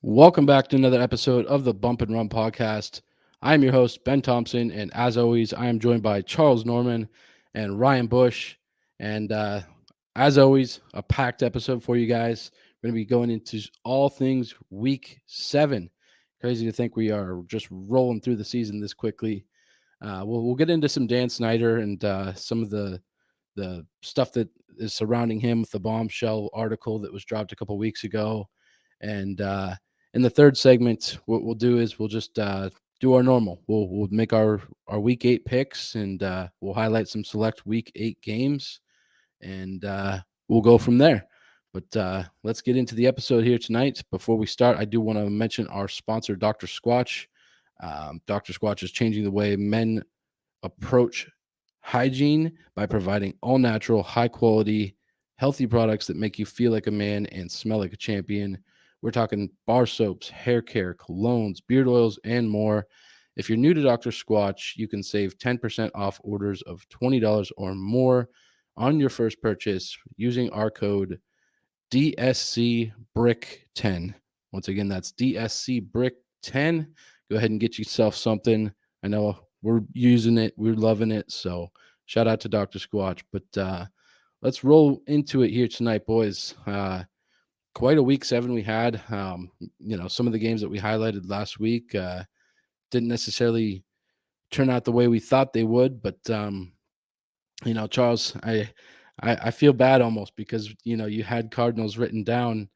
Welcome back to another episode of the Bump and Run podcast. I am your host, Ben Thompson, and as always, I am joined by Charles Norman and Ryan Bush. And as always, a packed episode for you guys. We're going to be going into all things week 7. Crazy to think we are just rolling through the season this quickly. We'll get into some Dan Snyder and some of the stuff that is surrounding him with the bombshell article that was dropped a couple weeks ago. And in the third segment, what we'll do is we'll just do our normal. We'll make our week 8 picks, and we'll highlight some select week 8 games, and we'll go from there. But let's get into the episode here tonight. Before we start, I do want to mention our sponsor, Dr. Squatch. Dr. Squatch is changing the way men approach hygiene by providing all natural, high quality, healthy products that make you feel like a man and smell like a champion. We're talking bar soaps, hair care, colognes, beard oils, and more. If you're new to Dr. Squatch, you can save 10% off orders of $20 or more on your first purchase using our code DSC Brick 10. Once again, that's DSC Brick 10. Go ahead and get yourself something. I know we're using it, we're loving it. So shout out to Dr. Squatch. But let's roll into it here tonight, boys. Quite a week 7 we had. Some of the games that we highlighted last week didn't necessarily turn out the way we thought they would. But Charles, I feel bad almost because you had Cardinals written down,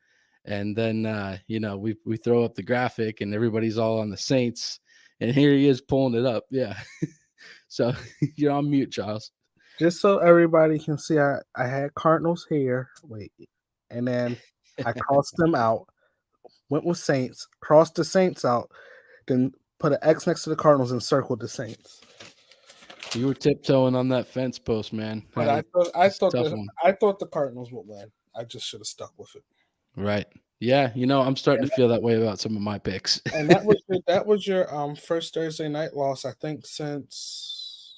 and then we throw up the graphic and everybody's all on the Saints, and here he is pulling it up. Yeah, so you're on mute, Charles. Just so everybody can see, I had Cardinals here. Wait, and then I crossed them out. Went with Saints, crossed the Saints out, then put an X next to the Cardinals and circled the Saints. You were tiptoeing on that fence post, man. But I thought the Cardinals would win. I just should have stuck with it. Right. Yeah, I'm starting to feel that way about some of my picks. And that was your first Thursday night loss, I think, because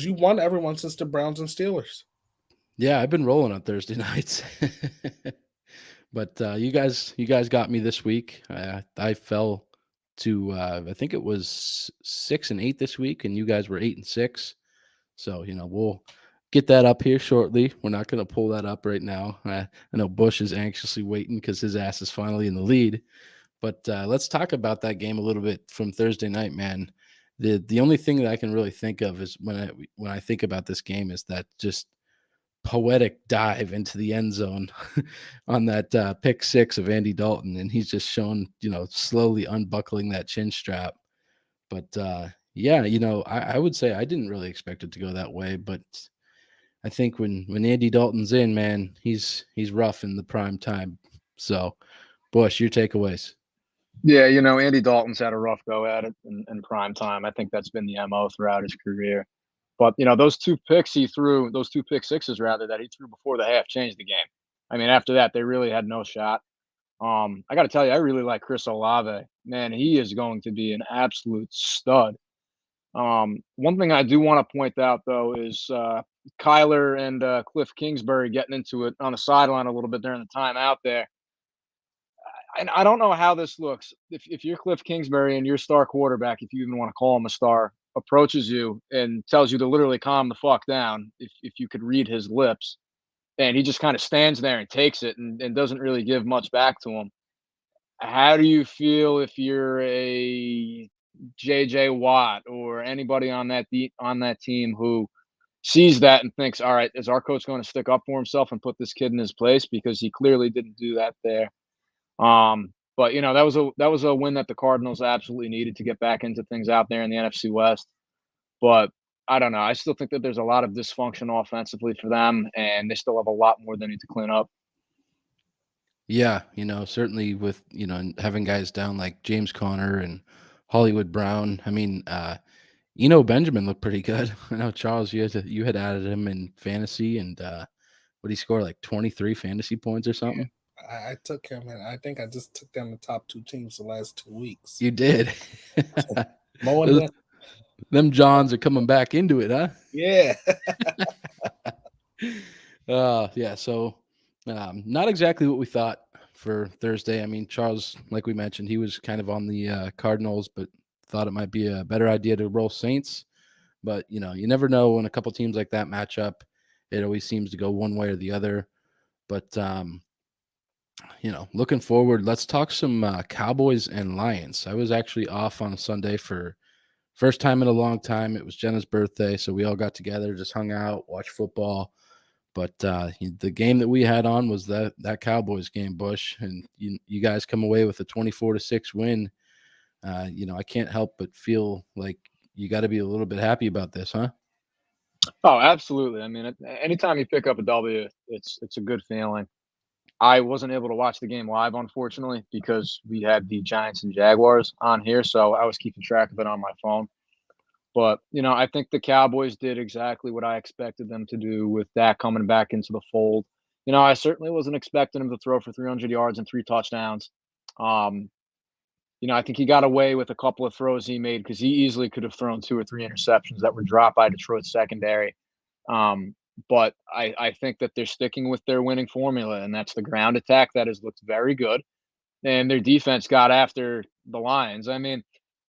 you won everyone since the Browns and Steelers. Yeah, I've been rolling on Thursday nights. But you guys got me this week. I fell to I think it was 6-8 this week, and you guys were 8-6. So we'll get that up here shortly. We're not going to pull that up right now. I know Bush is anxiously waiting because his ass is finally in the lead. But let's talk about that game a little bit from Thursday night, man. The only thing that I can really think of is when I think about this game is that just poetic dive into the end zone on that pick 6 of Andy Dalton, and he's just shown slowly unbuckling that chin strap. But yeah, I would say I didn't really expect it to go that way, but I think when Andy Dalton's in, man, he's rough in the prime time. So, Bush, your takeaways. Yeah, Andy Dalton's had a rough go at it in prime time. I think that's been the MO throughout his career. But, those two picks he threw, those two pick sixes rather, that he threw before the half changed the game. I mean, after that, they really had no shot. I got to tell you, I really like Chris Olave. Man, he is going to be an absolute stud. One thing I do want to point out, though, is Kyler and Cliff Kingsbury getting into it on the sideline a little bit during the timeout there. And I don't know how this looks. If you're Cliff Kingsbury and your star quarterback, if you even want to call him a star, approaches you and tells you to literally calm the fuck down, if you could read his lips, and he just kind of stands there and takes it and doesn't really give much back to him. How do you feel if you're a JJ Watt or anybody on that team who sees that and thinks, all right, is our coach going to stick up for himself and put this kid in his place, because he clearly didn't do that there. But that was a win that the Cardinals absolutely needed to get back into things out there in the NFC West. But I don't know. I still think that there's a lot of dysfunction offensively for them, and they still have a lot more they need to clean up. Yeah, certainly with having guys down like James Conner and Hollywood Brown. I mean, Benjamin looked pretty good. I know, Charles, you had added him in fantasy, and what he scored, like 23 fantasy points or something. I took him, and I think I just took them the top 2 teams the last 2 weeks. You did. Them Johns are coming back into it, huh? Yeah. Yeah. So, not exactly what we thought for Thursday. I mean, Charles, like we mentioned, he was kind of on the Cardinals, but thought it might be a better idea to roll Saints. But, you never know when a couple teams like that match up. It always seems to go one way or the other. But, looking forward, let's talk some Cowboys and Lions. I was actually off on a Sunday for first time in a long time. It was Jenna's birthday, so we all got together, just hung out, watched football. But the game that we had on was that Cowboys game, Bush, and you guys come away with a 24-6 win. I can't help but feel like you got to be a little bit happy about this, huh? Oh, absolutely. I mean, anytime you pick up a W, it's a good feeling. I wasn't able to watch the game live, unfortunately, because we had the Giants and Jaguars on here, so I was keeping track of it on my phone. But, I think the Cowboys did exactly what I expected them to do with Dak coming back into the fold. I certainly wasn't expecting him to throw for 300 yards and 3 touchdowns. Um, I think he got away with a couple of throws he made because he easily could have thrown 2 or 3 interceptions that were dropped by Detroit's secondary. Um, but I think that they're sticking with their winning formula, and that's the ground attack that has looked very good. And their defense got after the Lions. I mean,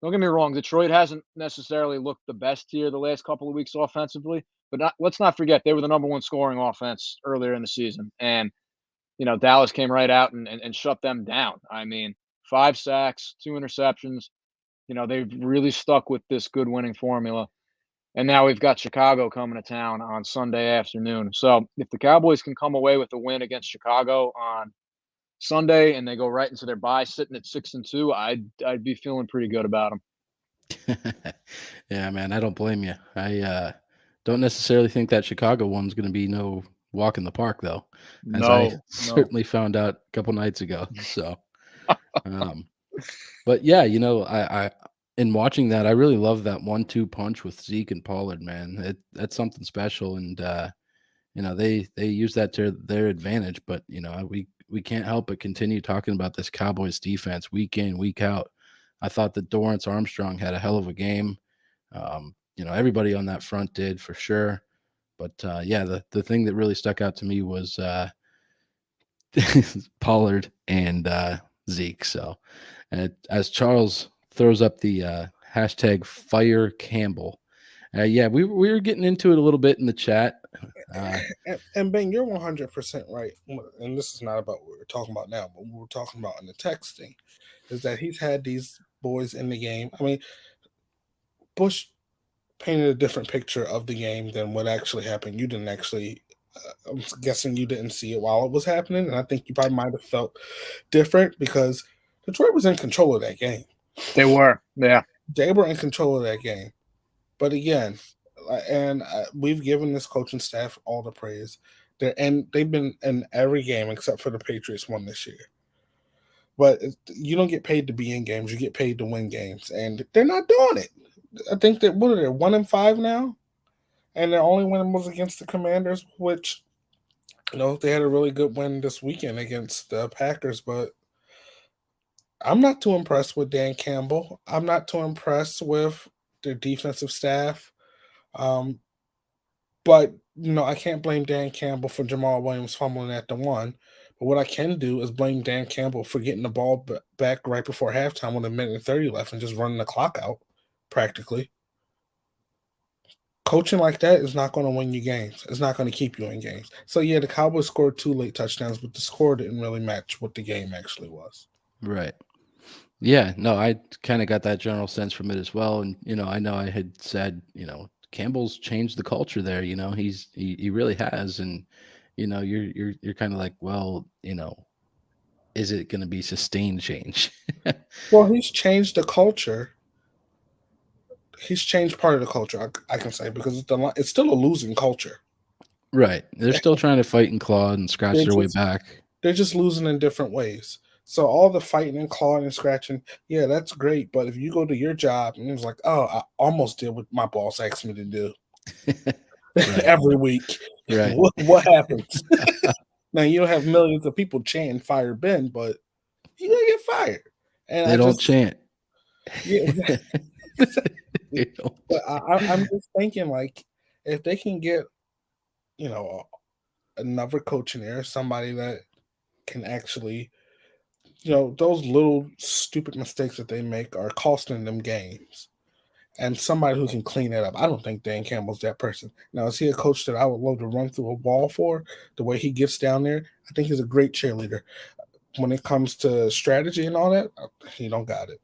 don't get me wrong, Detroit hasn't necessarily looked the best here the last couple of weeks offensively, but let's not forget they were the number one scoring offense earlier in the season. And, Dallas came right out and shut them down. I mean, 5 sacks, 2 interceptions. They've really stuck with this good winning formula. And now we've got Chicago coming to town on Sunday afternoon. So if the Cowboys can come away with a win against Chicago on Sunday and they go right into their bye sitting at 6-2, I'd be feeling pretty good about them. Yeah, man, I don't blame you. I don't necessarily think that Chicago one's going to be no walk in the park, though, as I No, no. certainly found out a couple nights ago. So, um, but yeah, I in watching that, I really love that 1-2 punch with Zeke and Pollard, man. That's something special, and they use that to their advantage. But we can't help but continue talking about this Cowboys defense week in, week out. I thought that Dorrance Armstrong had a hell of a game. Everybody on that front did for sure. But yeah, the thing that really stuck out to me was Pollard and Zeke. So, as Charles throws up the hashtag Fire Campbell, yeah, we were getting into it a little bit in the chat. And Ben, you're 100% right. And this is not about what we're talking about now, but what we're talking about in the texting is that he's had these boys in the game. I mean, Bush painted a different picture of the game than what actually happened. You didn't actually, I'm guessing you didn't see it while it was happening. And I think you probably might have felt different because Detroit was in control of that game. They were, yeah. They were in control of that game. But again, and we've given this coaching staff all the praise. They've been in every game except for the Patriots one this year. But you don't get paid to be in games; you get paid to win games, and they're not doing it. I think that what are they 1-5 now, and their only win was against the Commanders, which they had a really good win this weekend against the Packers. But I'm not too impressed with Dan Campbell. I'm not too impressed with their defensive staff. But I can't blame Dan Campbell for Jamal Williams fumbling at the one. But what I can do is blame Dan Campbell for getting the ball back right before halftime with 1:30 left and just running the clock out, practically. Coaching like that is not going to win you games. It's not going to keep you in games. So, yeah, the Cowboys scored 2 late touchdowns, but the score didn't really match what the game actually was. Right. Yeah, no, I kind of got that general sense from it as well. And, I know I had said, Campbell's changed the culture there. He really has. And, you're kind of like, well, is it going to be sustained change? Well, he's changed the culture. He's changed part of the culture, I can say, because it's still a losing culture. Right. They're still trying to fight and claw and scratch their way back. They're just losing in different ways. So all the fighting and clawing and scratching, yeah, that's great. But if you go to your job and it's like, oh, I almost did what my boss asked me to do every week. Right. What happens? Now, you don't have millions of people chanting "Fire Ben," but you're going to get fired. And they don't chant. Yeah, exactly. But I'm just thinking, like, if they can get, another coach in there, somebody that can actually those little stupid mistakes that they make are costing them games. And somebody who can clean that up. I don't think Dan Campbell's that person. Now, is he a coach that I would love to run through a wall for? The way he gets down there, I think he's a great cheerleader. When it comes to strategy and all that, he don't got it.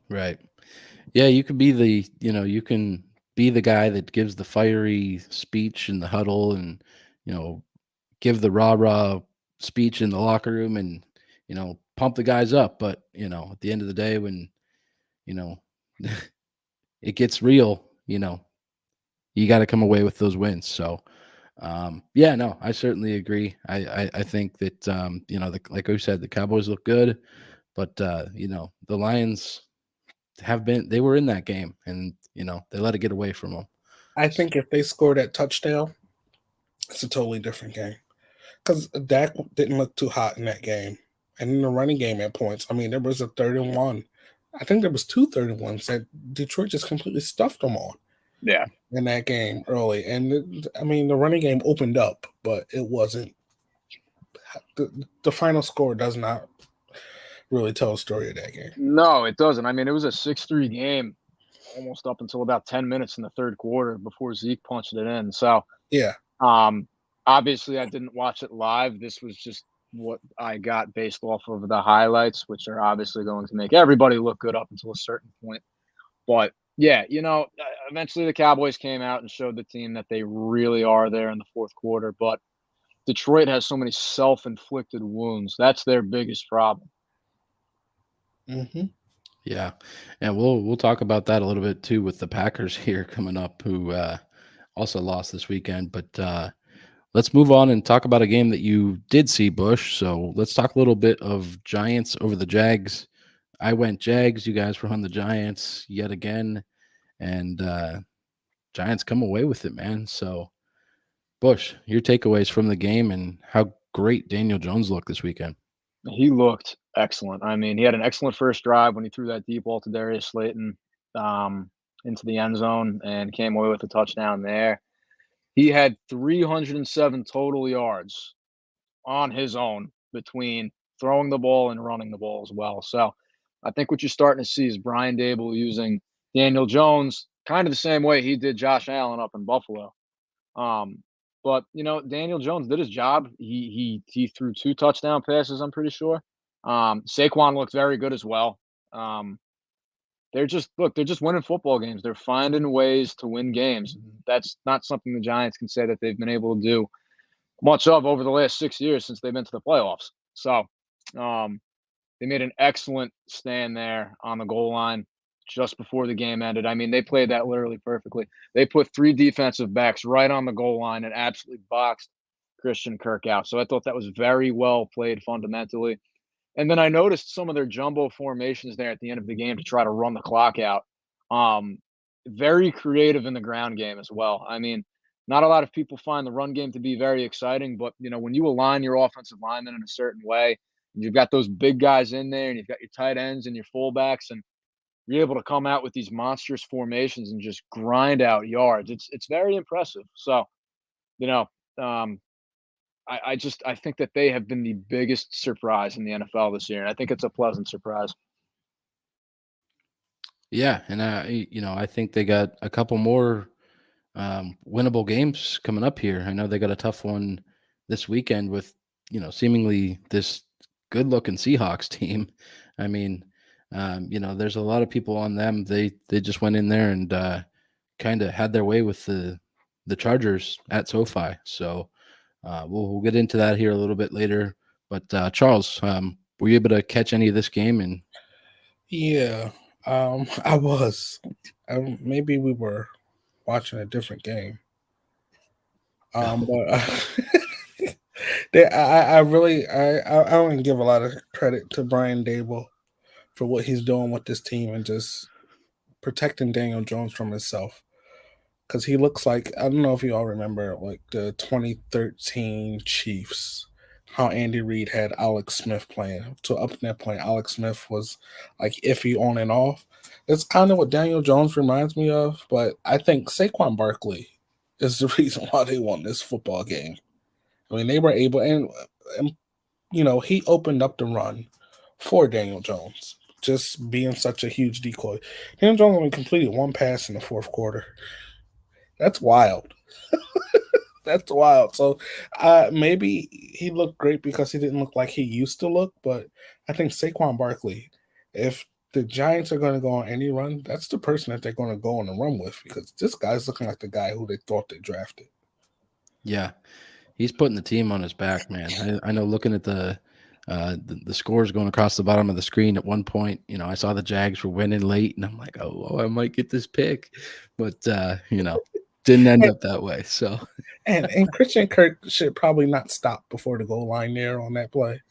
Right. Yeah, you could be you can be the guy that gives the fiery speech in the huddle and, you know, give the rah-rah speech in the locker room and, pump the guys up. But, at the end of the day, when, you know, it gets real, you got to come away with those wins. So, yeah, no, I certainly agree. I think that, like we said, the Cowboys look good, but, the Lions they were in that game and, they let it get away from them. I think if they score that touchdown, it's a totally different game. Because Dak didn't look too hot in that game. And in the running game at points, I mean, there was a 3rd-and-1. I think there was 2 3rd-and-1s that Detroit just completely stuffed them on. Yeah. In that game early. And, I mean, the running game opened up, but it wasn't. The final score does not really tell a story of that game. No, it doesn't. I mean, it was a 6-3 game almost up until about 10 minutes in the 3rd quarter before Zeke punched it in. So, yeah. Obviously, I didn't watch it live. This was just what I got based off of the highlights, which are obviously going to make everybody look good up until a certain point. But, yeah, eventually the Cowboys came out and showed the team that they really are there in the 4th quarter. But Detroit has so many self-inflicted wounds. That's their biggest problem. Mm-hmm. Yeah, and we'll talk about that a little bit too with the Packers here coming up, who also lost this weekend. But let's move on and talk about a game that you did see, Bush. So let's talk a little bit of Giants over the Jags. I went Jags. You guys were on the Giants yet again, and Giants come away with it, man. So, Bush, your takeaways from the game and how great Daniel Jones looked this weekend. He looked excellent. I mean, he had an excellent first drive when he threw that deep ball to Darius Slayton into the end zone and came away with a touchdown there. He had 307 total yards on his own between throwing the ball and running the ball as well. So I think what you're starting to see is Brian Dable using Daniel Jones kind of the same way he did Josh Allen up in Buffalo. But Daniel Jones did his job. He threw 2 touchdown passes, I'm pretty sure. Saquon looked very good as well. They're just winning football games. They're finding ways to win games. That's not something the Giants can say that they've been able to do much of over the last 6 years since they've been to the playoffs. So they made an excellent stand there on the goal line just before the game ended. I mean, they played that literally perfectly. They put 3 defensive backs right on the goal line and absolutely boxed Christian Kirk out. So I thought that was very well played fundamentally. And then I noticed some of their jumbo formations there at the end of the game to try to run the clock out. Very creative in the ground game as well. I mean, not a lot of people find the run game to be very exciting, but when you align your offensive linemen in a certain way, and you've got those big guys in there, and you've got your tight ends and your fullbacks, and you're able to come out with these monstrous formations and just grind out yards. It's very impressive. So, I think that they have been the biggest surprise in the NFL this year, and I think it's a pleasant surprise. Yeah, and I think they got a couple more winnable games coming up here. I know they got a tough one this weekend with seemingly this good-looking Seahawks team. I mean, there's a lot of people on them. They just went in there and kind of had their way with the Chargers at SoFi. So we'll get into that here a little bit later. But Charles, were you able to catch any of this game? And yeah, I was. Maybe we were watching a different game. But I really I want to give a lot of credit to Brian Dable for what he's doing with this team and just protecting Daniel Jones from himself. Because he looks like, I don't know if you all remember, like the 2013 Chiefs, how Andy Reid had Alex Smith playing. So up to that point, Alex Smith was like iffy on and off. It's kind of what Daniel Jones reminds me of, but I think Saquon Barkley is the reason why they won this football game. I mean, they were able, and he opened up the run for Daniel Jones. Just being such a huge decoy. Daniel Jones only completed one pass in the fourth quarter. That's wild. That's wild. So maybe he looked great because he didn't look like he used to look, but I think Saquon Barkley, if the Giants are going to go on any run, that's the person that they're going to go on a run with because this guy's looking like the guy who they thought they drafted. Yeah, he's putting the team on his back, man. I know looking at the scores going across the bottom of the screen at one point, I saw the Jags were winning late, and I'm like, oh, I might get this pick, but didn't end up that way. So, and Christian Kirk should probably not stop before the goal line there on that play.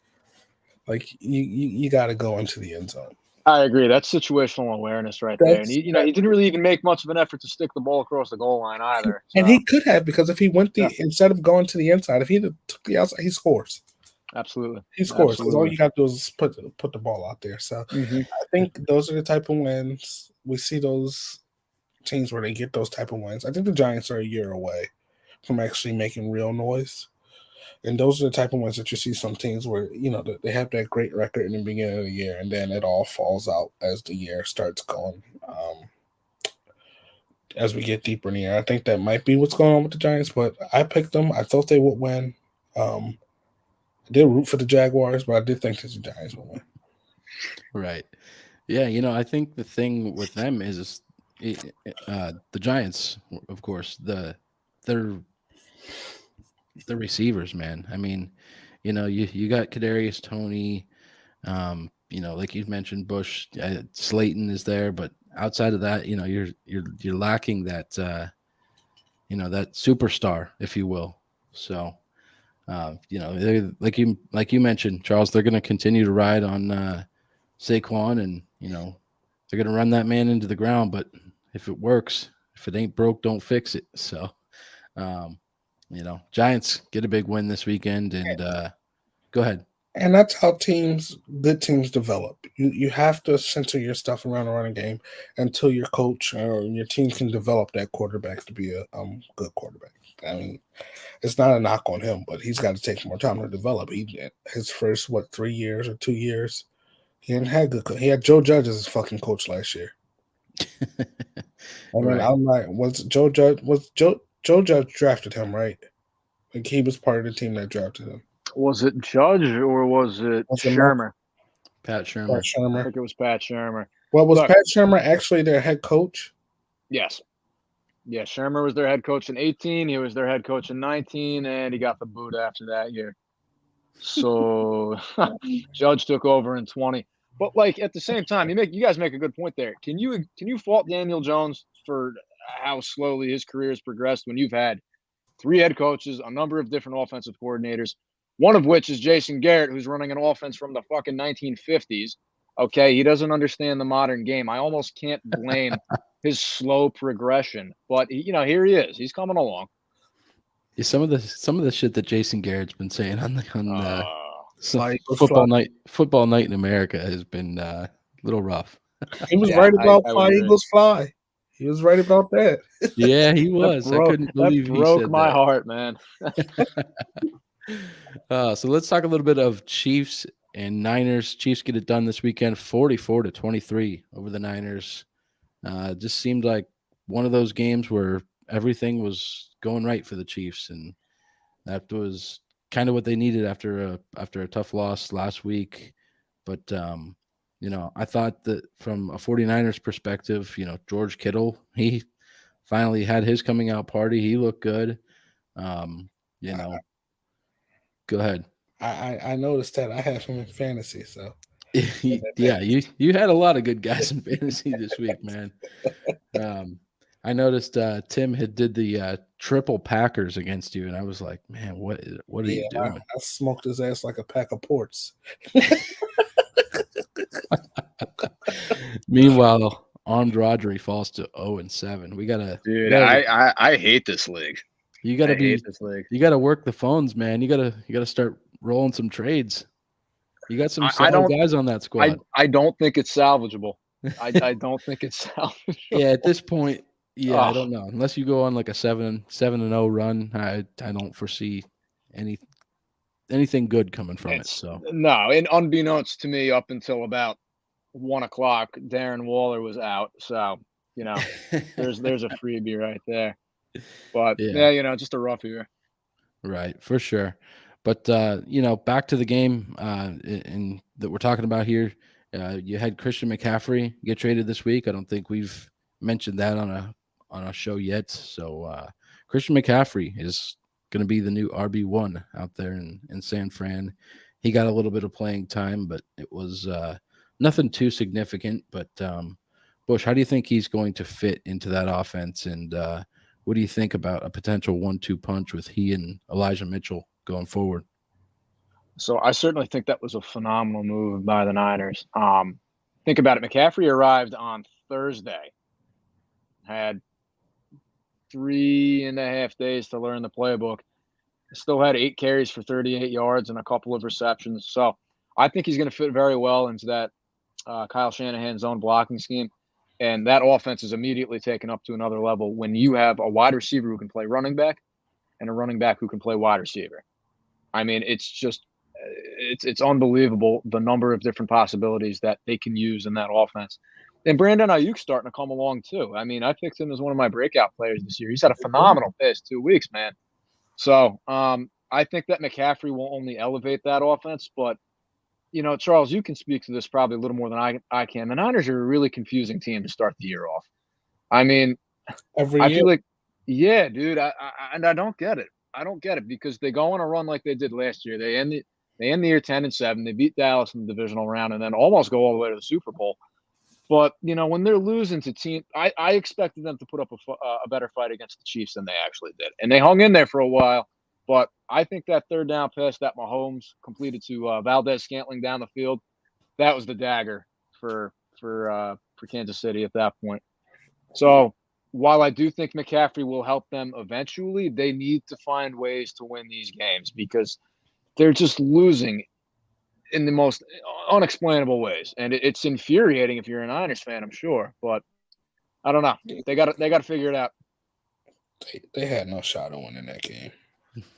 Like you got to go into the end zone. I agree. That's situational awareness right there. And he didn't really even make much of an effort to stick the ball across the goal line either. So. And he could have, because if he went instead of going to the inside, if he took the outside, he scores. Absolutely. He scores. Because all you got to do is put the ball out there. So I think those are the type of wins. We see those teams where they get those type of wins. I think the Giants are a year away from actually making real noise. And those are the type of ones that you see some teams where, they have that great record in the beginning of the year, and then it all falls out as the year starts going. As we get deeper in the year, I think that might be what's going on with the Giants, but I picked them. I thought they would win. I did root for the Jaguars, but I did think that the Giants would win. Right. Yeah, I think the thing with them is the Giants, of course, they're the receivers, man. I mean, you got Kadarius Toney, like you mentioned, Bush, Slayton is there, but outside of that, you're lacking that, that superstar, if you will. So, like you mentioned, Charles, they're going to continue to ride on Saquon, and they're going to run that man into the ground. But if it works, if it ain't broke, don't fix it. So. Giants get a big win this weekend, and go ahead. And that's how good teams develop. You have to center your stuff around the running game until your coach or your team can develop that quarterback to be a good quarterback. I mean, it's not a knock on him, but he's got to take more time to develop. His first 3 years or 2 years, he didn't have good. He had Joe Judge as his fucking coach last year. And then I'm like, Joe Judge drafted him, right? Like he was part of the team that drafted him. Was it Judge or was it Shermer? Pat Shermer. I think it was Pat Shermer. Well, was Pat Shermer actually their head coach? Yes. Yeah, Shermer was their head coach in 18. He was their head coach in 19, and he got the boot after that year. So Judge took over in 20. But like at the same time, you guys make a good point there. Can you fault Daniel Jones for how slowly his career has progressed when you've had 3 head coaches, a number of different offensive coordinators, one of which is Jason Garrett, who's running an offense from the fucking 1950s. Okay, he doesn't understand the modern game. I almost can't blame his slow progression, but here he is. He's coming along. Yeah, some of the shit that Jason Garrett's been saying on football night in America has been a little rough. He was right about Fly Eagles Fly. He was right about that. Yeah, he was. I couldn't believe he said my heart, man. So let's talk a little bit of Chiefs and Niners. Chiefs get it done this weekend, 44-23 over the Niners. Just seemed like one of those games where everything was going right for the Chiefs, and that was kind of what they needed after a tough loss last week. But I thought that from a 49ers perspective, George Kittle, he finally had his coming out party. He looked good. Go ahead. I noticed that I have him in fantasy, so yeah, you had a lot of good guys in fantasy this week, man. I noticed Tim had did the triple Packers against you, and I was like, man, what are you doing? I smoked his ass like a pack of ports. Meanwhile, armed Rodri falls to 0-7. We gotta, dude. I hate this league. You gotta work the phones, man. You gotta start rolling some trades. You got some solid guys on that squad. I don't think it's salvageable. I don't think it's salvageable. Yeah, at this point, I don't know. Unless you go on like a 7-0 run, I don't foresee any anything good coming from it. It's So no, and unbeknownst to me, up until about 1 o'clock, Darren Waller was out. So, you know, there's a freebie right there. But yeah, yeah, just a rough year. right, for sure. But back to the game in that we're talking about here. You had Christian McCaffrey get traded this week. I don't think we've mentioned that on a show yet. So Christian McCaffrey is going to be the new RB1 out there in San Fran. He got a little bit of playing time, but it was nothing too significant. But Bush, how do you think he's going to fit into that offense? And what do you think about a potential 1-2 punch with he and Elijah Mitchell going forward? So I certainly think that was a phenomenal move by the Niners. Think about it. McCaffrey arrived on Thursday, had 3.5 days to learn the playbook. Still had 8 carries for 38 yards and a couple of receptions. So I think he's going to fit very well into that Kyle Shanahan's zone blocking scheme. And that offense is immediately taken up to another level when you have a wide receiver who can play running back and a running back who can play wide receiver. I mean, it's unbelievable the number of different possibilities that they can use in that offense. And Brandon Ayuk's starting to come along too. I mean, I picked him as one of my breakout players this year. He's had a phenomenal past 2 weeks, man. So I think that McCaffrey will only elevate that offense. But, Charles, you can speak to this probably a little more than I can. The Niners are a really confusing team to start the year off. I mean, Every I year, feel like, yeah, dude, I don't get it. I don't get it because they go on a run like they did last year. They end the year 10-7. They beat Dallas in the divisional round and then almost go all the way to the Super Bowl. But, when they're losing to team, I expected them to put up a better fight against the Chiefs than they actually did. And they hung in there for a while. But I think that third down pass that Mahomes completed to Valdez-Scantling down the field, that was the dagger for Kansas City at that point. So while I do think McCaffrey will help them eventually, they need to find ways to win these games because they're just losing in the most unexplainable ways, and it's infuriating if you're a Niners fan, I'm sure. But I don't know. They got to figure it out. they had no shot of winning that game.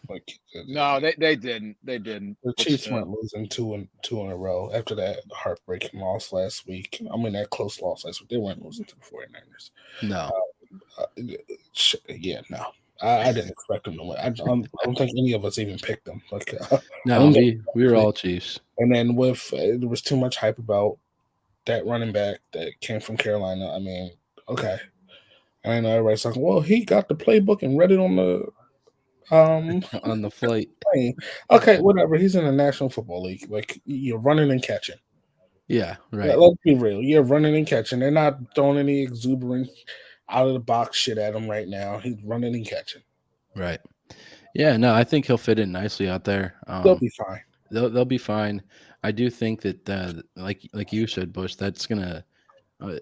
Like, No, they didn't. They didn't. the Chiefs weren't losing two in a row after that heartbreaking loss last week. I mean, that close loss last week. They weren't losing to the 49ers. No. Yeah, no. I didn't expect them to win. I don't think any of us even picked them. Like, No, we were all Chiefs. And then there was too much hype about that running back that came from Carolina. I mean, okay. And I know everybody's talking, well, he got the playbook and read it on the on the flight. plane. Okay, whatever. He's in the National Football League. Like, you're running and catching. Yeah, right. Let's be real. You're running and catching. They're not throwing any exuberant out of the box shit at him right now. He's running and catching. Right. Yeah, no, I think he'll fit in nicely out there. They'll be fine. They'll be fine. I do think that, like you said, Bush, that's gonna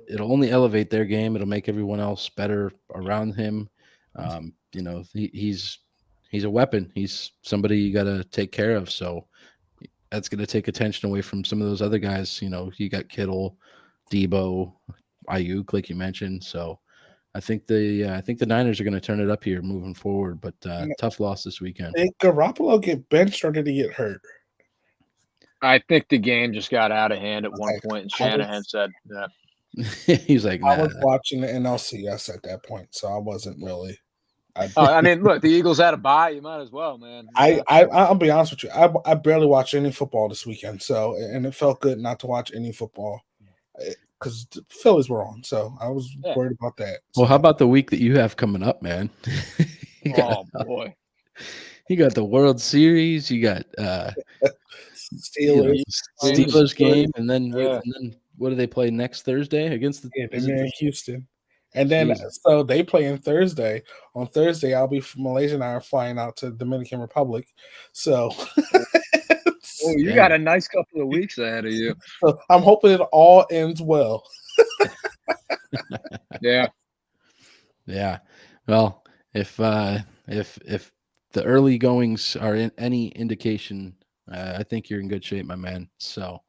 it'll only elevate their game. It'll make everyone else better around him. He's a weapon. He's somebody you got to take care of. So that's going to take attention away from some of those other guys. You got Kittle, Debo, Ayuk, like you mentioned. So I think the Niners are going to turn it up here moving forward. But tough loss this weekend. Did Garoppolo get benched or did he get hurt? I think the game just got out of hand at one point, and Shanahan said that. He's like, nah. I was watching the NLCS at that point, so I wasn't really. I mean, look, the Eagles had a bye. You might as well, man. I'll be honest with you. I barely watched any football this weekend, and it felt good not to watch any football because the Phillies were on, so I was worried about that. Well, how about the week that you have coming up, man? Boy. You got the World Series. You got Steelers game, and then what do they play next Thursday against the Houston? And then so they play on Thursday. On Thursday, I'll be from Malaysia and I are flying out to Dominican Republic. So you got a nice couple of weeks ahead of you. So I'm hoping it all ends well. Yeah. Yeah. Well, if the early goings are in any indication, I think you're in good shape, my man. So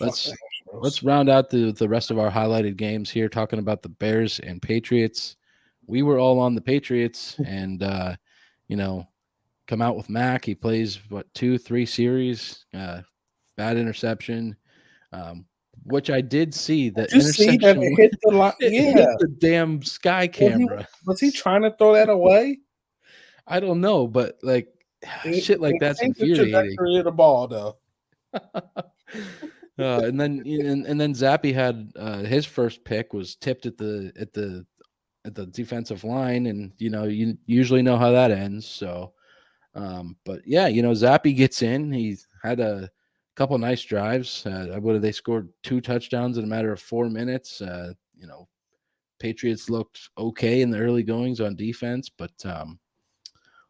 let's round out the rest of our highlighted games here, talking about the Bears and Patriots. We were all on the Patriots, and got come out with Mac. He plays 2-3 series. Bad interception, which I did see the Did you see that interception. it hit the line? It Yeah. hit the damn sky camera. Was he trying to throw that away? I don't know, but like shit like that's changed the infuriating. trajectory of the ball, though. And then Zappy had his first pick was tipped at the defensive line, and you usually know how that ends. So, but yeah, Zappy gets in. He had a couple nice drives. They scored 2 touchdowns in a matter of 4 minutes. Patriots looked okay in the early goings on defense, but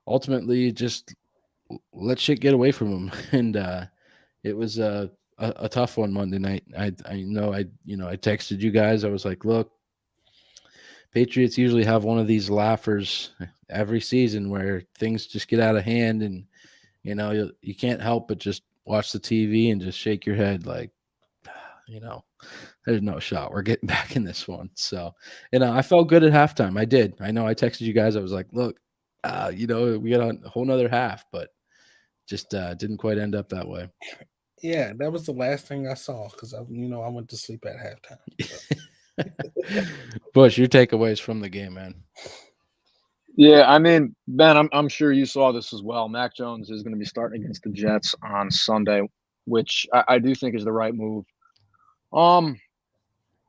ultimately just let shit get away from them. And it was a tough one Monday night. I texted you guys. I was like, look, Patriots usually have one of these laughers every season where things just get out of hand, and you can't help but just watch the TV and just shake your head like, there's no shot. We're getting back in this one. So, I felt good at halftime. I did. I know I texted you guys. I was like, look, we got a whole nother half, but just didn't quite end up that way. Yeah, that was the last thing I saw because I went to sleep at halftime. So. Bush, your takeaways from the game, man. Yeah, I mean, Ben, I'm sure you saw this as well. Mac Jones is going to be starting against the Jets on Sunday, which I do think is the right move.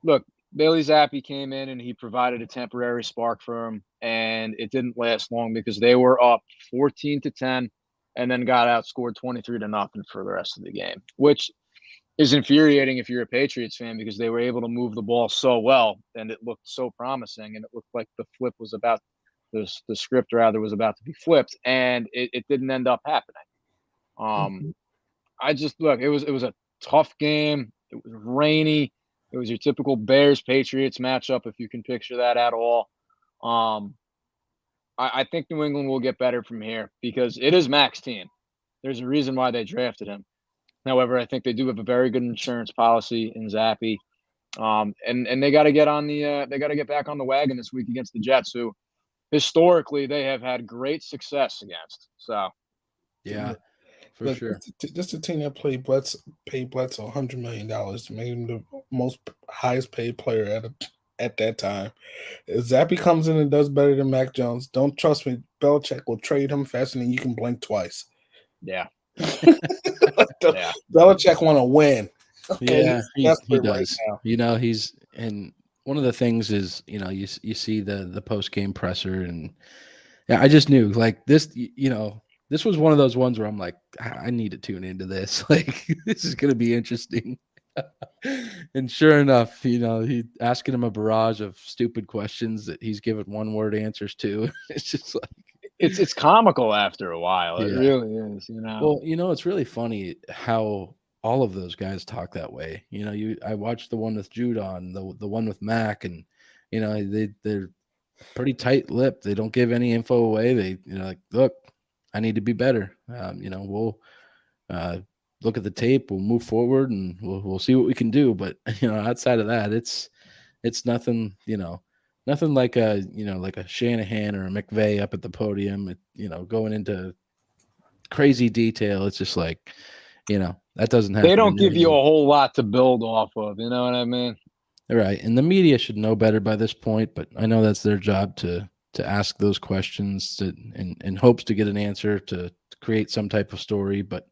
Look, Bailey Zappi came in and he provided a temporary spark for him, and it didn't last long because they were up 14-10 and then got outscored 23-0 for the rest of the game, which is infuriating if you're a Patriots fan because they were able to move the ball so well and it looked so promising, and it looked like the script rather was about to be flipped, and it didn't end up happening. I just look, it was a tough game. It was rainy. It was your typical Bears Patriots matchup, if you can picture that at all. I think New England will get better from here because it is Mac's team. There's a reason why they drafted him. However, I think they do have a very good insurance policy in Zappy. And they got to get back on the wagon this week against the Jets, who historically they have had great success against. So, yeah, for sure. This is a team that paid Bledsoe $100 million to make him the most highest paid player at that time. If Zappy comes in and does better than Mac Jones, don't trust me. Belichick will trade him faster than you can blink twice. Yeah. Belichick want to win. Okay, yeah, he does. Right now. He's and one of the things is you see the post game presser, and yeah, I just knew like this. This was one of those ones where I'm like, I need to tune into this. Like, this is going to be interesting. And sure enough, he asking him a barrage of stupid questions that he's given one word answers to. It's just like it's comical after a while. It really is. Well, it's really funny how all of those guys talk that way. I watched the one with Judon, the one with Mac, and they're pretty tight-lipped. They don't give any info away. They like, look, I need to be better. We'll look at the tape. We'll move forward, and we'll see what we can do. But outside of that, it's nothing. Nothing like a Shanahan or a McVay up at the podium. Going into crazy detail. It's just like, that doesn't happen. They don't give you a whole lot to build off of. You know what I mean? Right, and the media should know better by this point. But I know that's their job to ask those questions in hopes to get an answer to create some type of story. But,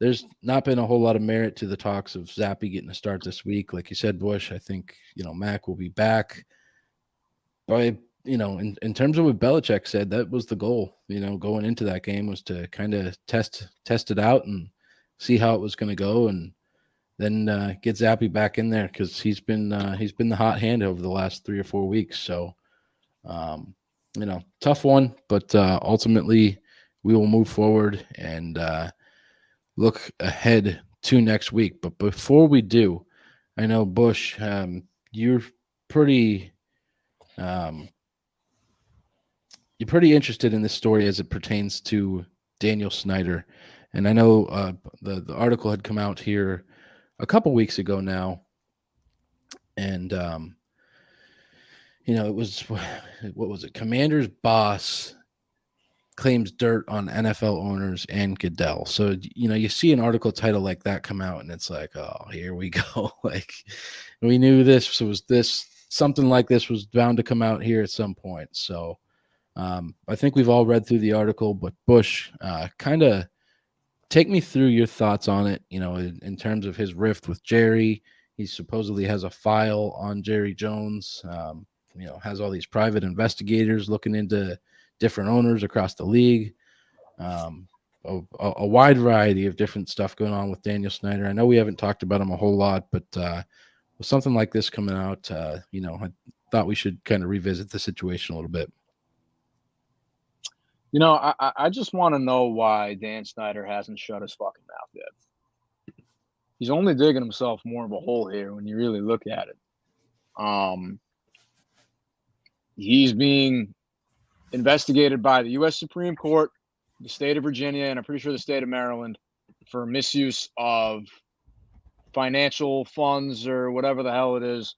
there's not been a whole lot of merit to the talks of Zappy getting a start this week. Like you said, Bush, I think, Mac will be back by, in terms of what Belichick said, that was the goal, going into that game was to kind of test it out and see how it was going to go. And then get Zappy back in there because he's been the hot hand over the last 3 or 4 weeks. So, tough one, but ultimately we will move forward and look ahead to next week. But before we do, I know Bush, you're pretty interested in this story as it pertains to Daniel Snyder, and I know the article had come out here a couple weeks ago now, and it was, what was it? Commander's boss claims dirt on NFL owners and Goodell. So, you see an article title like that come out and it's like, oh, here we go. Like, we knew something like this was bound to come out here at some point. So I think we've all read through the article, but Bush, kind of take me through your thoughts on it, in terms of his rift with Jerry. He supposedly has a file on Jerry Jones, has all these private investigators looking into different owners across the league. A wide variety of different stuff going on with Daniel Snyder. I know we haven't talked about him a whole lot, but with something like this coming out, I thought we should kind of revisit the situation a little bit. I just want to know why Dan Snyder hasn't shut his fucking mouth yet. He's only digging himself more of a hole here when you really look at it. He's being investigated by the U.S. Supreme Court, the state of Virginia, and I'm pretty sure the state of Maryland for misuse of financial funds or whatever the hell it is,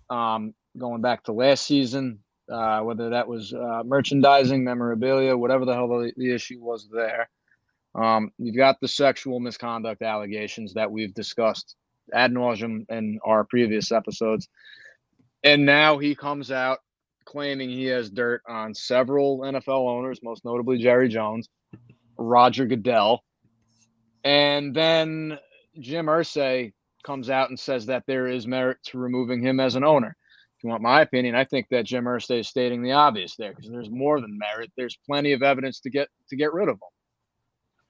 going back to last season, whether that was merchandising, memorabilia, whatever the hell the issue was there. You've got the sexual misconduct allegations that we've discussed ad nauseum in our previous episodes. And now he comes out claiming he has dirt on several NFL owners, most notably Jerry Jones, Roger Goodell. And then Jim Irsay comes out and says that there is merit to removing him as an owner. If you want my opinion, I think that Jim Irsay is stating the obvious there because there's more than merit. There's plenty of evidence to get rid of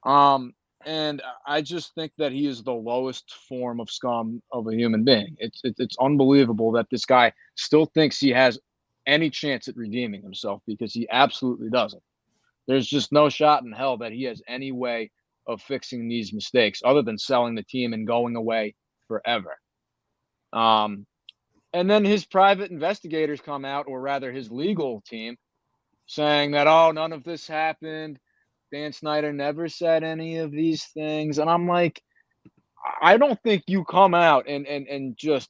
him. And I just think that he is the lowest form of scum of a human being. It's unbelievable that this guy still thinks he has any chance at redeeming himself because he absolutely doesn't. There's just no shot in hell that he has any way of fixing these mistakes other than selling the team and going away forever. And then his private investigators come out, or rather his legal team, saying that, oh, none of this happened. Dan Snyder never said any of these things. And I'm like, I don't think you come out and just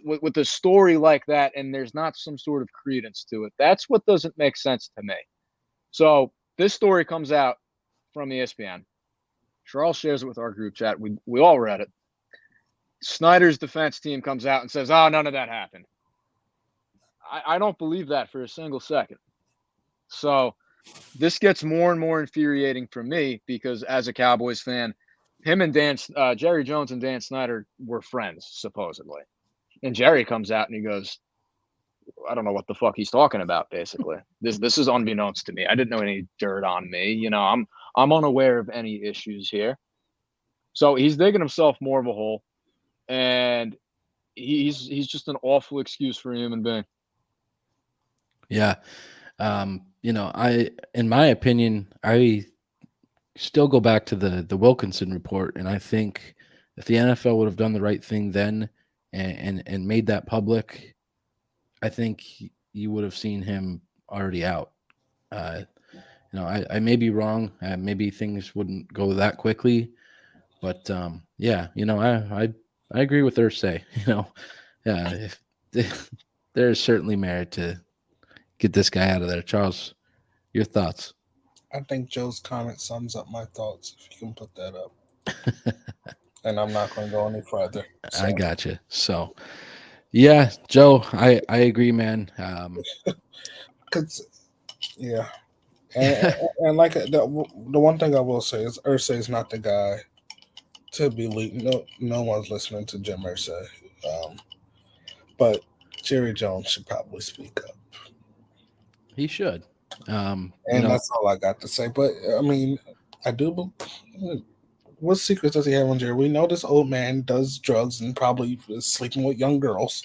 with a story like that and there's not some sort of credence to it. That's what doesn't make sense to me. So this story comes out from ESPN. Charles shares it with our group chat. We all read it. Snyder's defense team comes out and says, oh, none of that happened. I don't believe that for a single second. So this gets more and more infuriating for me because as a Cowboys fan, him and Jerry Jones and Dan Snyder were friends, supposedly. And Jerry comes out and he goes, I don't know what the fuck he's talking about, basically. This is unbeknownst to me. I didn't know any dirt on me. I'm unaware of any issues here. So he's digging himself more of a hole. And he's just an awful excuse for a human being. Yeah. In my opinion, I still go back to the Wilkinson report. And I think if the NFL would have done the right thing then and made that public, I think you would have seen him already out. I may be wrong. Maybe things wouldn't go that quickly, but I agree with Irsay. If there's certainly merit to get this guy out of there. Charles, your thoughts? I think Joe's comment sums up my thoughts. If you can put that up, and I'm not going to go any further. So. I gotcha. So, yeah, Joe, I agree, man. Yeah, and like the one thing I will say is Irsay is not the guy to be leading. No one's listening to Jim Irsay, but Jerry Jones should probably speak up. He should. And that's all I got to say. But I mean, I do. What secrets does he have on Jerry? We know this old man does drugs and probably is sleeping with young girls.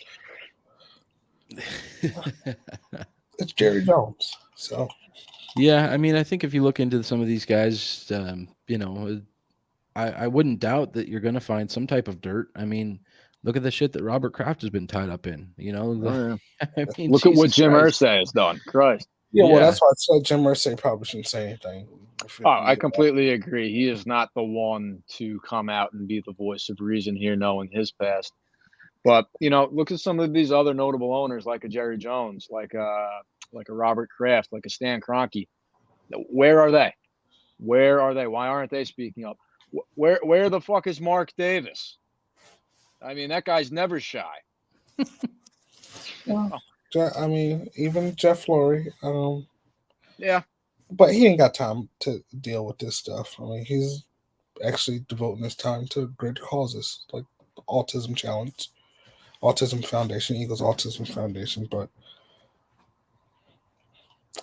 It's Jerry Jones. So, yeah, I mean, I think if you look into some of these guys, I wouldn't doubt that you're going to find some type of dirt. I mean, look at the shit that Robert Kraft has been tied up in. I mean, look at what Jim Irsay has done. Christ. Yeah, well, that's why I said Jim Irsay probably shouldn't say anything. I completely agree. He is not the one to come out and be the voice of reason here, knowing his past. But look at some of these other notable owners, like a Jerry Jones, like a Robert Kraft, like a Stan Kroenke. Where are they? Where are they? Why aren't they speaking up? Where the fuck is Mark Davis? I mean, that guy's never shy. Well, I mean, even Jeff Lurie, Yeah. but he ain't got time to deal with this stuff. I mean, he's actually devoting his time to great causes like the Autism Challenge, Autism Foundation, Eagles Autism Foundation. But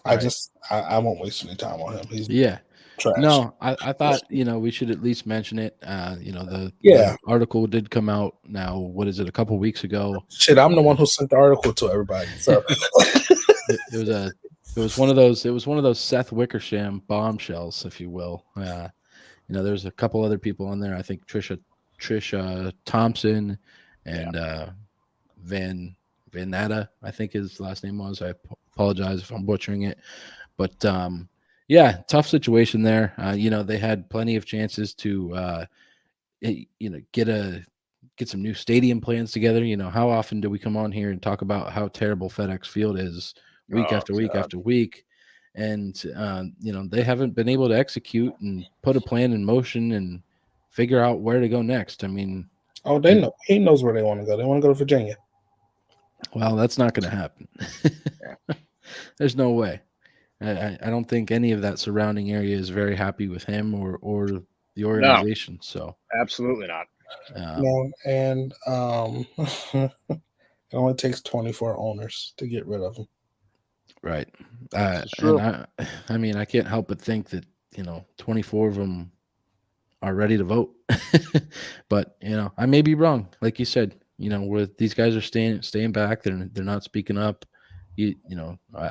I won't waste any time on him. He's trash. No, I thought we should at least mention it. The article did come out now. What is it? A couple weeks ago. Shit, I'm the one who sent the article to everybody. So it was one of those Seth Wickersham bombshells, if you will. There's a couple other people on there. I think Trisha Thompson and Van Natta, I think his last name was. I apologize if I'm butchering it, but tough situation there. They had plenty of chances to get some new stadium plans together. How often do we come on here and talk about how terrible FedEx Field is week after week after week? And they haven't been able to execute and put a plan in motion and figure out where to go next. I mean, they know. He knows where they want to go. They want to go to Virginia. Well, that's not going to happen. There's no way. I don't think any of that surrounding area is very happy with him or the organization. No, so absolutely not. No, and it only takes 24 owners to get rid of him. Right. And I mean, I can't help but think that 24 of them are ready to vote. But I may be wrong. Like you said, where these guys are staying back, they're not speaking up.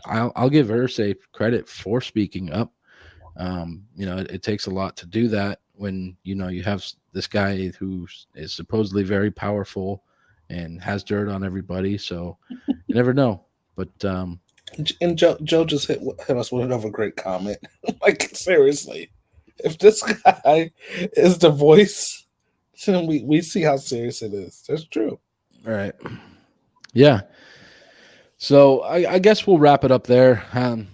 I'll give Irsay credit for speaking up. It takes a lot to do that when you have this guy who is supposedly very powerful and has dirt on everybody. So you never know. But and Joe just hit us with another great comment. Like, seriously, if this guy is the voice, then we see how serious it is. That's true. All right. Yeah. So I guess we'll wrap it up there.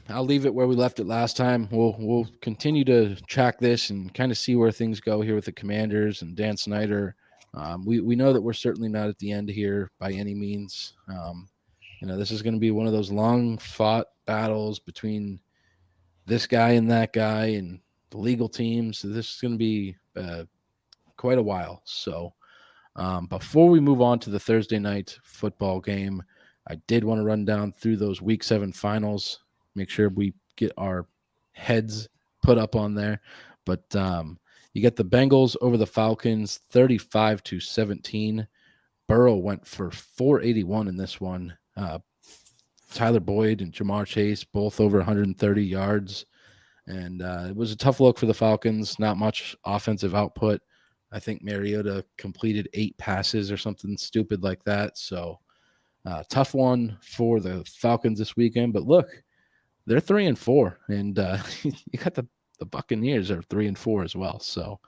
I'll leave it where we left it last time. We'll continue to track this and kind of see where things go here with the Commanders and Dan Snyder. We know that we're certainly not at the end here by any means. This is going to be one of those long fought battles between this guy and that guy and the legal teams. So this is going to be quite a while. So before we move on to the Thursday night football game, I did want to run down through those Week 7 finals, make sure we get our heads put up on there. But you get the Bengals over the Falcons, 35-17. Burrow went for 481 in this one. Tyler Boyd and Jamar Chase both over 130 yards. And it was a tough look for the Falcons. Not much offensive output. I think Mariota completed 8 passes or something stupid like that. So tough one for the Falcons this weekend. But look, they're 3-4, and you got the Buccaneers are 3-4 as well. So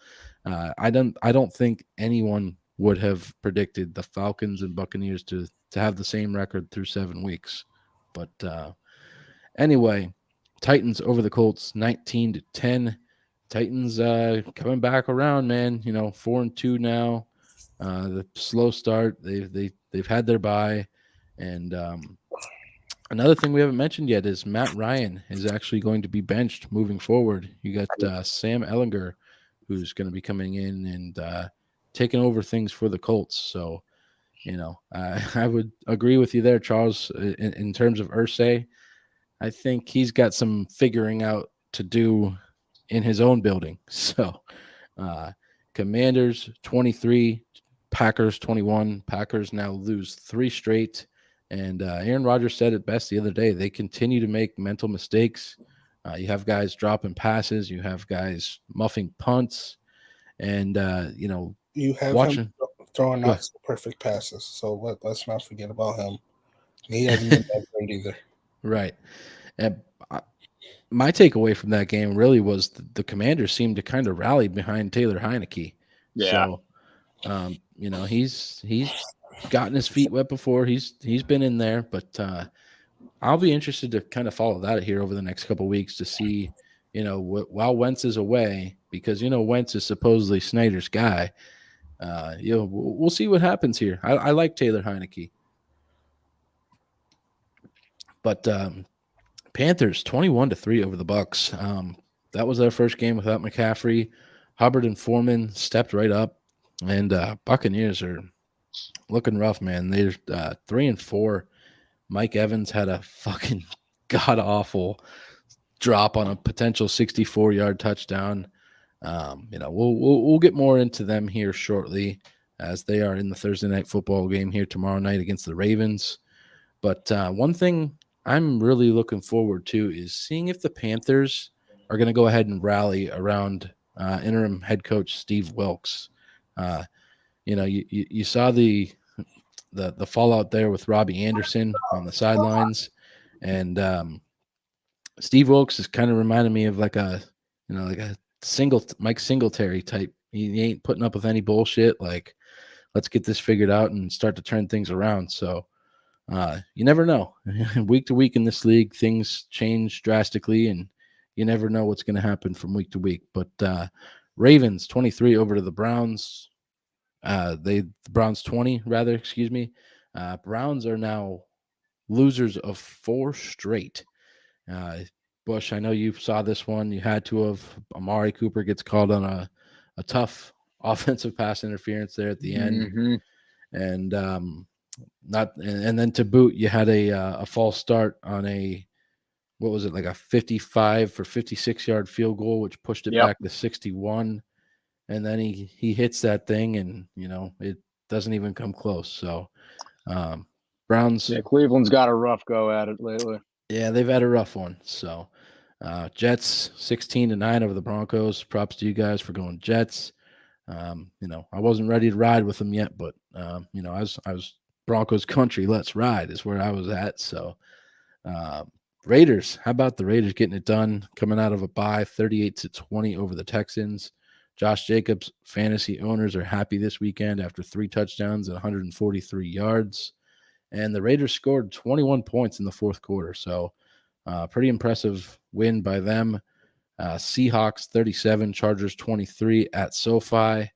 I don't think anyone would have predicted the Falcons and Buccaneers to have the same record through 7 weeks. But anyway, Titans over the Colts, 19-10. Titans coming back around, man. 4-2 now. The slow start. They've had their bye, and another thing we haven't mentioned yet is Matt Ryan is actually going to be benched moving forward. You got Sam Ehlinger, who's going to be coming in and taking over things for the Colts. So, I would agree with you there, Charles, in terms of Irsay. I think he's got some figuring out to do in his own building. So, Commanders 23, Packers 21. Packers now lose 3 straight. And Aaron Rodgers said it best the other day. They continue to make mental mistakes. You have guys dropping passes. You have guys muffing punts. And, you have him throwing out some perfect passes. So let's not forget about him. He hasn't been that great either. Right. And my takeaway from that game really was the Commanders seemed to kind of rally behind Taylor Heineke. Yeah. So, he's gotten his feet wet before. He's been in there, but I'll be interested to kind of follow that here over the next couple of weeks to see while Wentz is away, because Wentz is supposedly Snyder's guy. We'll see what happens here. I like Taylor Heineke, but Panthers 21-3 over the Bucks. That was their first game without McCaffrey. Hubbard and Foreman stepped right up, and Buccaneers are looking rough, man. They're 3-4. Mike Evans had a fucking god awful drop on a potential 64-yard touchdown. We'll get more into them here shortly, as they are in the Thursday night football game here tomorrow night against the Ravens. But one thing I'm really looking forward to is seeing if the Panthers are going to go ahead and rally around interim head coach Steve Wilks. You saw the fallout there with Robbie Anderson on the sidelines, and Steve Wilks is kind of reminding me of like a Mike Singletary type. He ain't putting up with any bullshit. Like, let's get this figured out and start to turn things around. So you never know. Week to week in this league, things change drastically, and you never know what's going to happen from week to week. But Ravens 23 over to the Browns. The Browns 20, rather, excuse me. Browns are now losers of 4 straight. Bush, I know you saw this one. You had to have. Amari Cooper gets called on a tough offensive pass interference there at the end, and then to boot, you had a false start on what was it, like a 55 for 56-yard field goal, which pushed it back to 61, and then he hits that thing, and it doesn't even come close. So Browns. Yeah, Cleveland's got a rough go at it lately. Yeah, they've had a rough one. So Jets 16-9 over the Broncos. Props to you guys for going Jets. I wasn't ready to ride with them yet, but I was Broncos country. Let's ride is where I was at. So Raiders, how about the Raiders getting it done, coming out of a bye, 38-20 over the Texans. Josh Jacobs fantasy owners are happy this weekend after 3 touchdowns and 143 yards. And the Raiders scored 21 points in the fourth quarter. So pretty impressive win by them. Seahawks 37, Chargers 23 at SoFi.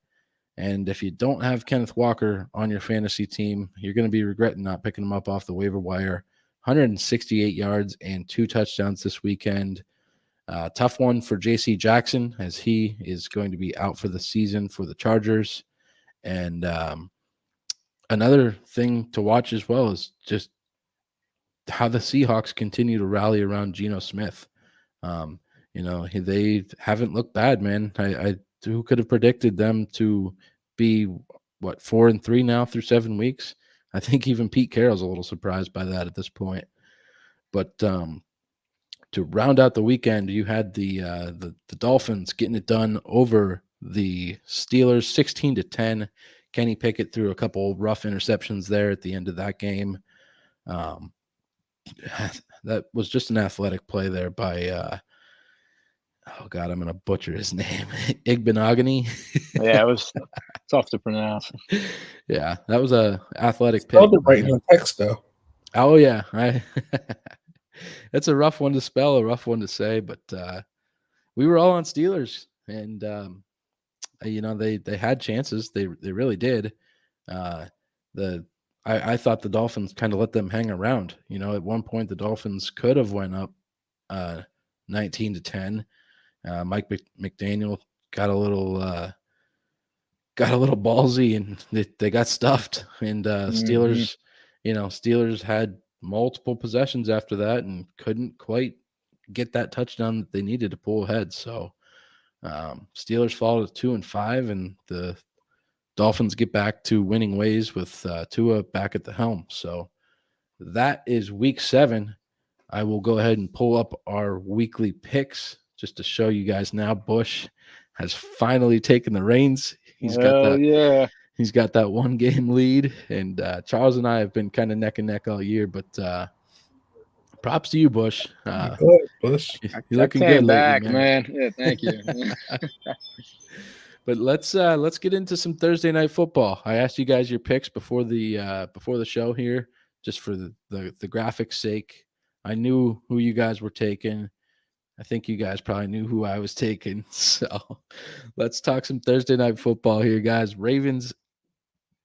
And if you don't have Kenneth Walker on your fantasy team, you're going to be regretting not picking him up off the waiver wire. 168 yards and 2 touchdowns this weekend. Tough one for J.C. Jackson, as he is going to be out for the season for the Chargers. And another thing to watch as well is just how the Seahawks continue to rally around Geno Smith. They haven't looked bad, man. Who could have predicted them to be 4-3 now through 7 weeks? I think even Pete Carroll's a little surprised by that at this point. But to round out the weekend, you had the Dolphins getting it done over the Steelers, 16-10. Kenny Pickett threw a couple rough interceptions there at the end of that game. That was just an athletic play there by oh God, I'm gonna butcher his name. Igbenogany. Yeah, it was tough to pronounce. Yeah, that was a athletic pick. Spelled it right in the text, though. Oh yeah, that's a rough one to spell, a rough one to say, but we were all on Steelers, and they had chances. They really did. I thought the Dolphins kind of let them hang around. At one point the Dolphins could have went up 19-10. Mike McDaniel got a little ballsy, and they got stuffed. And Steelers, Steelers had multiple possessions after that and couldn't quite get that touchdown that they needed to pull ahead. So Steelers fall to 2-5, and the Dolphins get back to winning ways with Tua back at the helm. So that is week 7. I will go ahead and pull up our weekly picks just to show you guys now. Bush has finally taken the reins. He's got that 1-game lead, and Charles and I have been kind of neck and neck all year, but props to you, Bush. Good, Bush. You're looking good back, lately, man. Yeah, thank you. But let's get into some Thursday night football. I asked you guys your picks before the show here, just for the graphics sake. I knew who you guys were taking. I think you guys probably knew who I was taking. So let's talk some Thursday night football here, guys. Ravens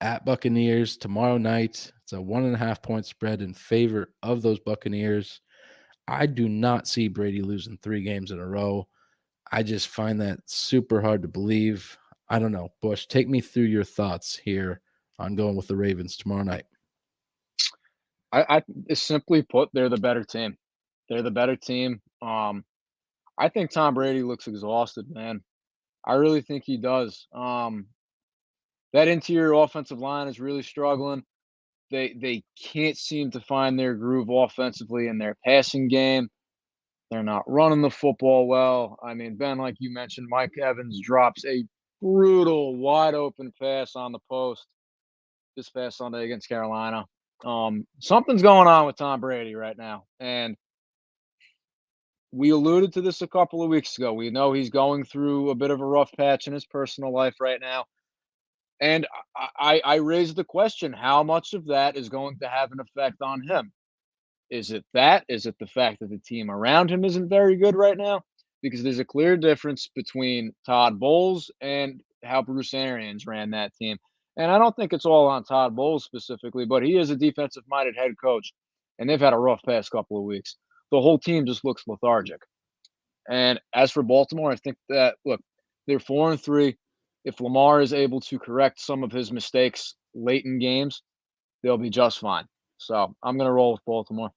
at Buccaneers tomorrow night. It's a 1.5 point spread in favor of those Buccaneers. I do not see Brady losing 3 games in a row. I just find that super hard to believe. I don't know. Bush, take me through your thoughts here on going with the Ravens tomorrow night. I simply put, they're the better team. They're the better team. I think Tom Brady looks exhausted, man. I really think he does. That interior offensive line is really struggling. They can't seem to find their groove offensively in their passing game. They're not running the football well. I mean, Ben, like you mentioned, Mike Evans drops a brutal, wide open pass on the post this past Sunday against Carolina. Something's going on with Tom Brady right now, and we alluded to this a couple of weeks ago. We know he's going through a bit of a rough patch in his personal life right now. And I raised the question, how much of that is going to have an effect on him? Is it that? Is it the fact that the team around him isn't very good right now? Because there's a clear difference between Todd Bowles and how Bruce Arians ran that team. And I don't think it's all on Todd Bowles specifically, but he is a defensive minded head coach, and they've had a rough past couple of weeks. The whole team just looks lethargic. And as for Baltimore, I think that, look, they're 4-3. If Lamar is able to correct some of his mistakes late in games, they'll be just fine. So I'm going to roll with Baltimore.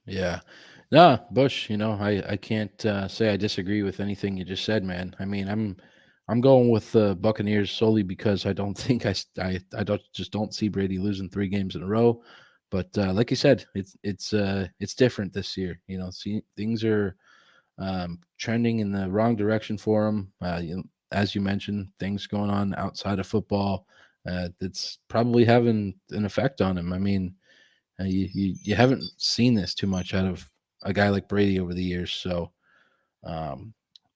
Yeah. No, Bush, I can't say I disagree with anything you just said, man. I mean, I'm going with the Buccaneers solely because I don't think I don't see Brady losing 3 games in a row. But like you said, it's different this year. See, things are trending in the wrong direction for him. As you mentioned, things going on outside of football that's probably having an effect on him. I mean, you haven't seen this too much out of a guy like Brady over the years. So,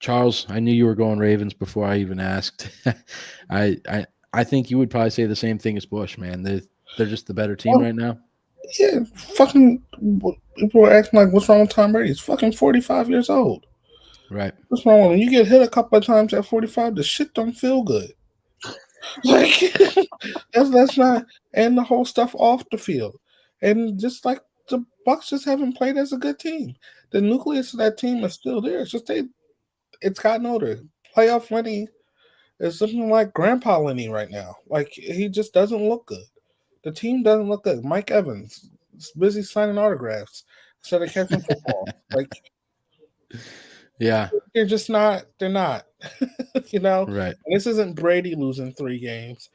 Charles, I knew you were going Ravens before I even asked. I I I think you would probably say the same thing as Bush, man. They're just the better team Well, right now. yeah, fucking people are acting like, what's wrong with Tom Brady? He's fucking 45 years old. Right. What's wrong with him? You get hit a couple of times at 45, the shit don't feel good. Like that's not, and the whole stuff off the field, and just like the Bucks just haven't played as a good team. The nucleus of that team is still there. It's just it's gotten older. Playoff Lenny is looking like Grandpa Lenny right now. Like he just doesn't look good. The team doesn't look good. Mike Evans is busy signing autographs instead of catching football. Like Yeah. they're just not. They're not. you know. Right. And this isn't Brady losing 3 games.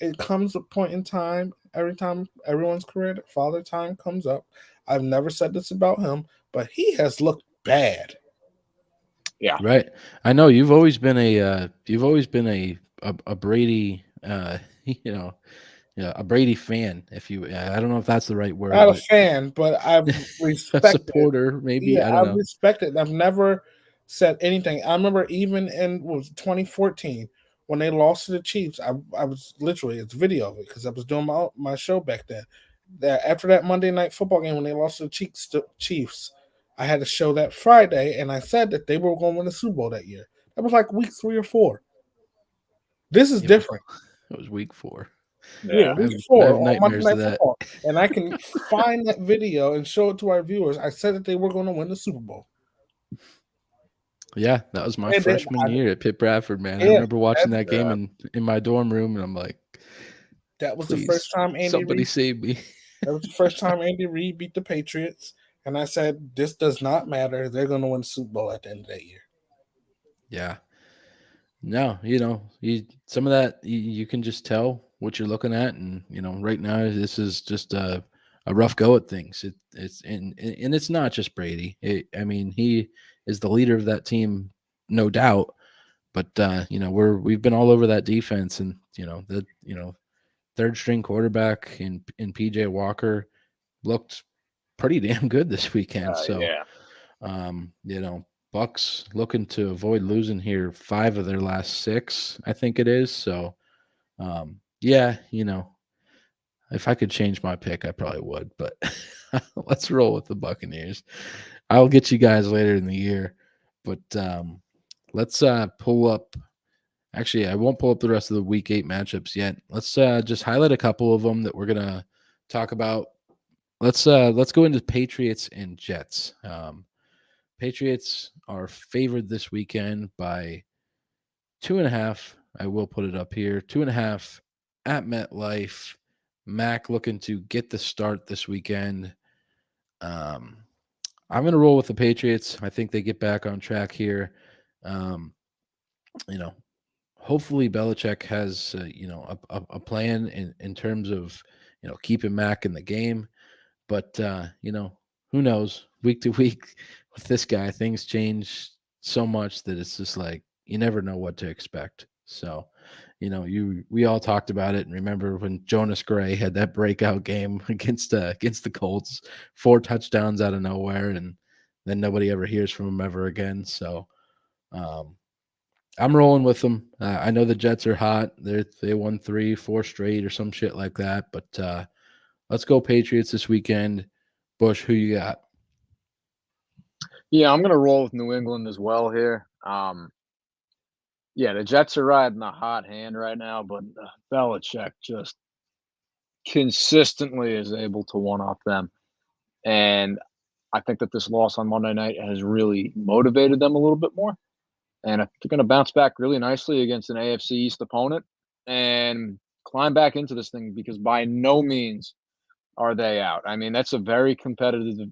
It comes a point in time, every time everyone's career, father time comes up. I've never said this about him, but he has looked bad. Yeah. Right. I know you've always been a Brady yeah, a Brady fan. If you, I don't know if that's the right word, Not a but fan, but I've a respected. supporter, maybe. Yeah, I don't I've know. respected. I've never said anything. I remember even in what was it, 2014 when they lost to the Chiefs. I was literally, it's video of it because I was doing my show back then. That after that Monday night football game when they lost to the Chiefs, I had a show that Friday, and I said that they were going to win the Super Bowl that year. That was like week 3 or 4. This is It was, different. it was week 4. Yeah, Yeah. I week have, I 4 have on Monday nightmares Night of that. Football, and I can find that video and show it to our viewers. I said that they were going to win the Super Bowl. Yeah, that was my And then freshman year at Pitt Bradford, man. I yeah, remember watching that game Yeah. in my dorm room, and I'm like, that was the first please, time Andy somebody Reid. save me. That was the first time Andy Reid beat the Patriots, and I said, "This does not matter. They're going to win the Super Bowl at the end of that year." Yeah. No, some of that you can just tell what you're looking at, and right now this is just a rough go at things. And it's not just Brady. I mean, he is the leader of that team, no doubt. But we've been all over that defense, and third string quarterback in PJ Walker looked pretty damn good this weekend. So Yeah. um, you know, Bucks looking to avoid losing here 5 of their last 6, I think it is. So, yeah, if I could change my pick, I probably would. But let's roll with the Buccaneers. I'll get you guys later in the year. But let's pull up. Actually, I won't pull up the rest of the Week 8 matchups yet. Let's just highlight a couple of them that we're gonna talk about. Let's go into Patriots and Jets. Patriots are favored this weekend by 2.5. I will put it up here. 2.5 at MetLife. Mac looking to get the start this weekend. I'm going to roll with the Patriots. I think they get back on track here. Um, you know, hopefully Belichick has a plan in terms of keeping Mac in the game. But who knows? Week to week with this guy, things change so much that it's just like you never know what to expect. So, we all talked about it and remember when Jonas Gray had that breakout game against the Colts, 4 touchdowns out of nowhere, and then nobody ever hears from him ever again. So, um, I'm rolling with them. I know the Jets are hot. They won 3, 4 straight or some shit like that. But let's go Patriots this weekend. Bush, who you got? Yeah, I'm gonna roll with New England as well here. Yeah, the Jets are riding a hot hand right now, but Belichick just consistently is able to one up them. And I think that this loss on Monday night has really motivated them a little bit more. And I think they're going to bounce back really nicely against an AFC East opponent and climb back into this thing because by no means are they out. I mean, that's a very competitive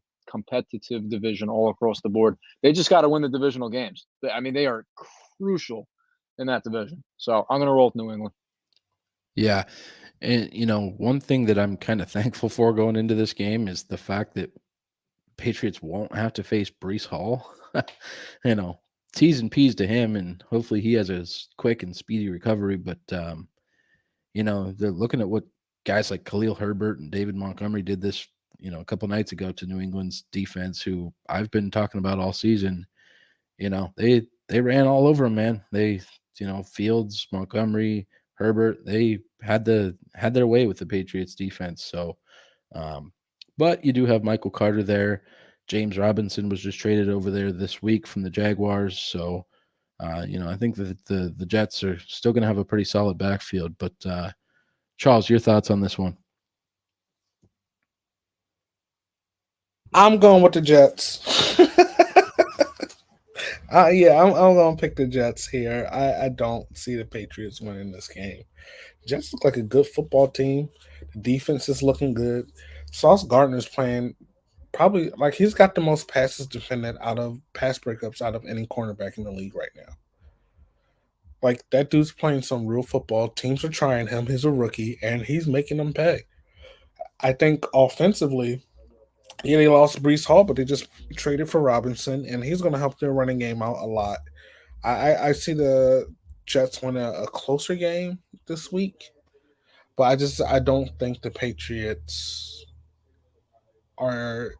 division all across the board. They just got to win the divisional games. I mean, they are crucial in that division. So I'm going to roll with New England. Yeah. And, one thing that I'm kind of thankful for going into this game is the fact that Patriots won't have to face Brees Hall. T's and P's to him, and hopefully he has a quick and speedy recovery. But, they're looking at what guys like Khalil Herbert and David Montgomery did this, a couple nights ago to New England's defense, who I've been talking about all season. They ran all over him, man. They, Fields, Montgomery, Herbert, they had their way with the Patriots defense. So, but you do have Michael Carter there. James Robinson was just traded over there this week from the Jaguars. So, I think that the Jets are still going to have a pretty solid backfield. But Charles, your thoughts on this one? I'm going with the Jets. Yeah, I'm going to pick the Jets here. I don't see the Patriots winning this game. Jets look like a good football team. The defense is looking good. Sauce Gardner's playing probably like he's got the most passes defended out of pass breakups out of any cornerback in the league right now. Like that dude's playing some real football. Teams are trying him. He's a rookie and he's making them pay. I think offensively, yeah, they lost Brees Hall, but they just traded for Robinson, and he's going to help their running game out a lot. I see the Jets win a closer game this week, but I don't think the Patriots are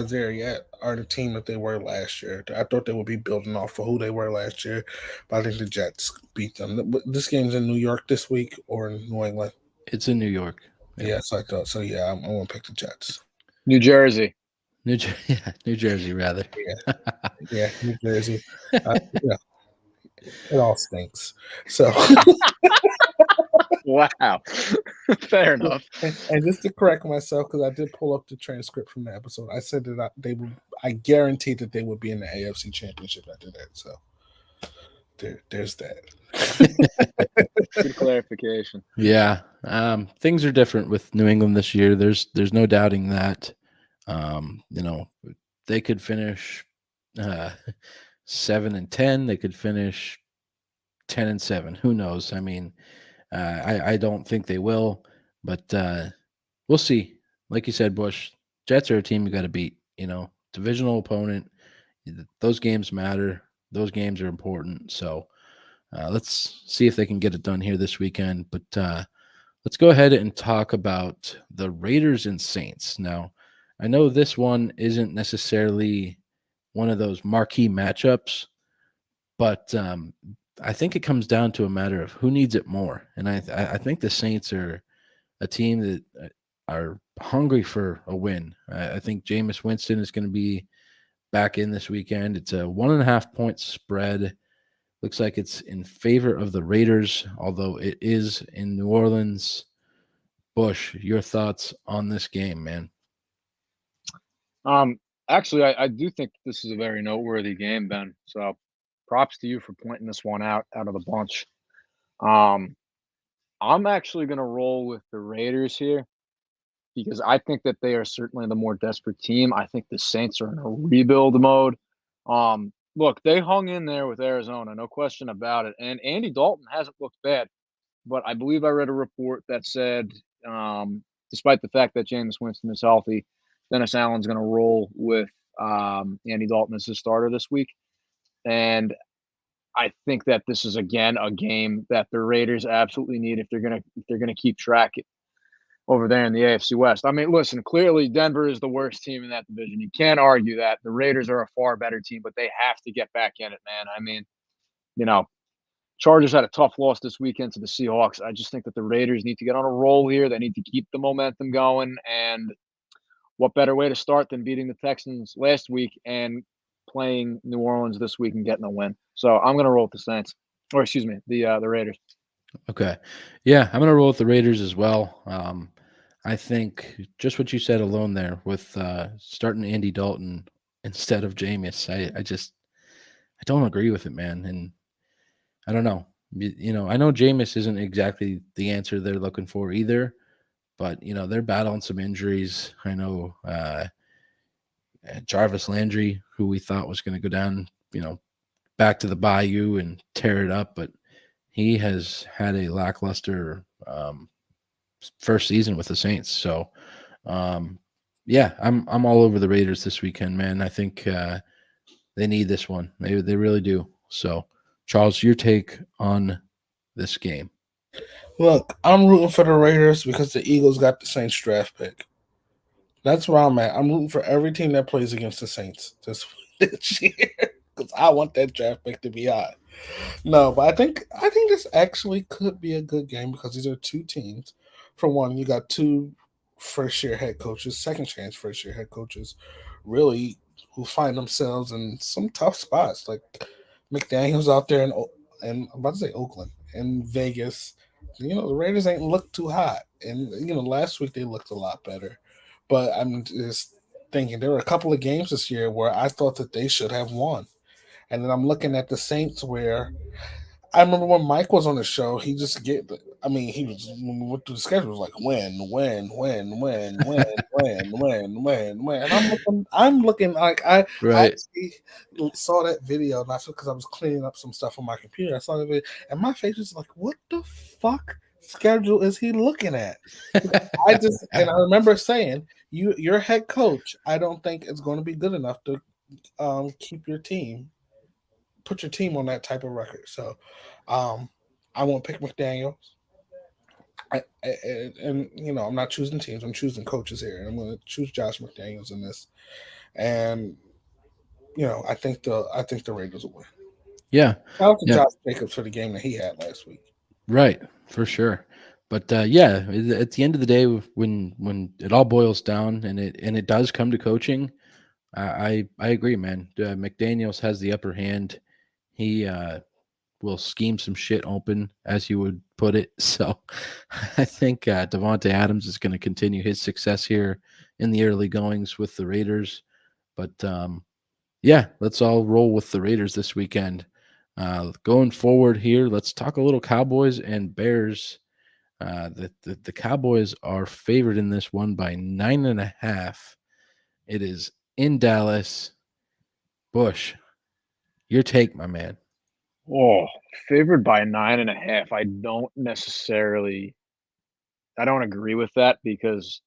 there yet. Are the team that they were last year? I thought they would be building off of who they were last year, but I think the Jets beat them. This game's in New York this week or in New England. It's in New York. Yeah, yes, I thought so. Yeah, I'm going to pick the Jets. New Jersey. New Jersey, rather. Yeah, New Jersey. Yeah, it all stinks. So, wow, fair enough. And just to correct myself, because I did pull up the transcript from the episode, I said that I guaranteed that they would be in the AFC Championship after that. So, there's that. Good clarification. Yeah, things are different with New England this year. There's no doubting that. They could finish 7-10. They could finish 10-7. Who knows? I mean, I don't think they will, but we'll see. Like you said, Bush, Jets are a team you got to beat. Divisional opponent. Those games matter. Those games are important. So let's see if they can get it done here this weekend. But let's go ahead and talk about the Raiders and Saints. Now, I know this one isn't necessarily one of those marquee matchups, but I think it comes down to a matter of who needs it more. And I think the Saints are a team that are hungry for a win. I think Jameis Winston is going to be back in this weekend. It's a 1.5 point spread. Looks like it's in favor of the Raiders, although it is in New Orleans. Bush, your thoughts on this game, man? Actually, I do think this is a very noteworthy game, Ben. So props to you for pointing this one out of the bunch. Um, I'm actually going to roll with the Raiders here because I think that they are certainly the more desperate team. I think the Saints are in a rebuild mode. Look, they hung in there with Arizona, no question about it. And Andy Dalton hasn't looked bad, but I believe I read a report that said, despite the fact that Jameis Winston is healthy, Dennis Allen's going to roll with Andy Dalton as his starter this week. And I think that this is again a game that the Raiders absolutely need if they're gonna keep track over there in the AFC West. I mean, listen, clearly Denver is the worst team in that division. You can't argue that. The Raiders are a far better team, but they have to get back in it, man. I mean, you know, Chargers had a tough loss this weekend to the Seahawks. I just think that the Raiders need to get on a roll here. They need to keep the momentum going. And what better way to start than beating the Texans last week and playing New Orleans this week and getting a win? So I'm going to roll with the Saints, or excuse me, the Raiders. Okay. Yeah, I'm going to roll with the Raiders as well. I think just what you said alone there with starting Andy Dalton instead of Jameis, I don't agree with it, man. And I don't know. I know Jameis isn't exactly the answer they're looking for either, but, they're battling some injuries. I know Jarvis Landry, who we thought was going to go down, back to the bayou and tear it up, but he has had a lackluster first season with the Saints. So, yeah, I'm all over the Raiders this weekend, man. I think they need this one. They really do. So, Charles, your take on this game? Look, I'm rooting for the Raiders because the Eagles got the Saints draft pick. That's where I'm at. I'm rooting for every team that plays against the Saints this year because I want that draft pick to be high. No, but I think this actually could be a good game because these are two teams. For one, you got two first year head coaches, second chance first year head coaches, really who find themselves in some tough spots. Like McDaniel's out there in I'm about to say Oakland and Vegas. The Raiders ain't looked too hot, and last week they looked a lot better. But I'm just thinking there were a couple of games this year where I thought that they should have won. And then I'm looking at the Saints where I remember when Mike was on the show, he just he was when we went through the schedule, it was like when. And I'm looking like I Right. actually saw that video, and that's because I was cleaning up some stuff on my computer. I saw the video, and my face was like, what the fuck schedule is he looking at? And I remember saying, your head coach, I don't think is going to be good enough to keep your team. Put your team on that type of record. So, I won't pick McDaniels. And I'm not choosing teams. I'm choosing coaches here, and I'm going to choose Josh McDaniels in this. And I think the Raiders will win. Yeah. Shout out to Josh Jacobs for the game that he had last week. Right, for sure. But yeah, at the end of the day, when it all boils down and it does come to coaching, I agree, man. McDaniels has the upper hand. He will scheme some shit open, as you would put it. So I think Devontae Adams is going to continue his success here in the early goings with the Raiders. But yeah, let's all roll with the Raiders this weekend. Going forward here, let's talk a little Cowboys and Bears. The Cowboys are favored in this one by 9.5. It is in Dallas. Bush, your take, my man. Oh, favored by 9.5. I don't agree with that because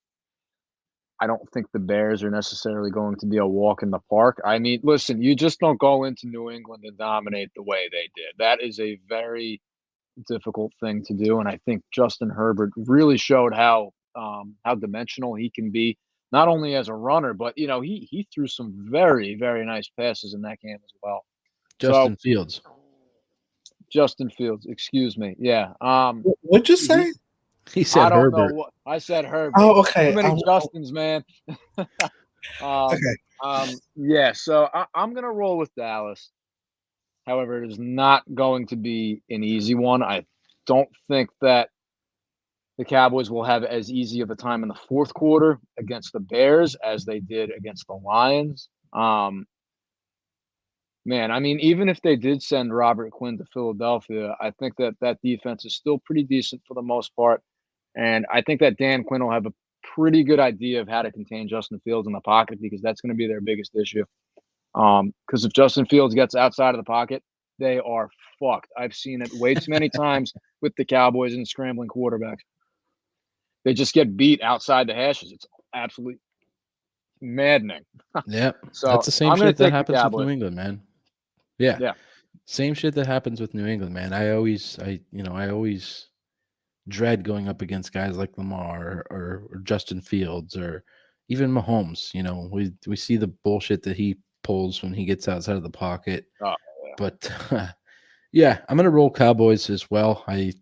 I don't think the Bears are necessarily going to be a walk in the park. I mean, listen, you just don't go into New England and dominate the way they did. That is a very difficult thing to do, and I think Justin Herbert really showed how dimensional he can be, not only as a runner, but he threw some very, very nice passes in that game as well. Justin Fields. Justin Fields, excuse me. Yeah. What'd you say? He said I don't Herbert. know what I said. Herbert. Oh, okay. Too many Justins, man. Yeah. So I'm gonna roll with Dallas. However, it is not going to be an easy one. I don't think that the Cowboys will have as easy of a time in the fourth quarter against the Bears as they did against the Lions. Man, I mean, even if they did send Robert Quinn to Philadelphia, I think that that defense is still pretty decent for the most part. And I think that Dan Quinn will have a pretty good idea of how to contain Justin Fields in the pocket because that's going to be their biggest issue. Because if Justin Fields gets outside of the pocket, they are fucked. I've seen it way too many times with the Cowboys and scrambling quarterbacks. They just get beat outside the hashes. It's absolutely maddening. Yep. So That's the same I'm going shit to that take the happens with New Cowboys. England, man. Yeah. Yeah. Same shit that happens with New England, man. I always dread going up against guys like Lamar or Justin Fields or even Mahomes. We see the bullshit that he pulls when he gets outside of the pocket. Oh, But yeah, I'm gonna roll Cowboys as well. I'm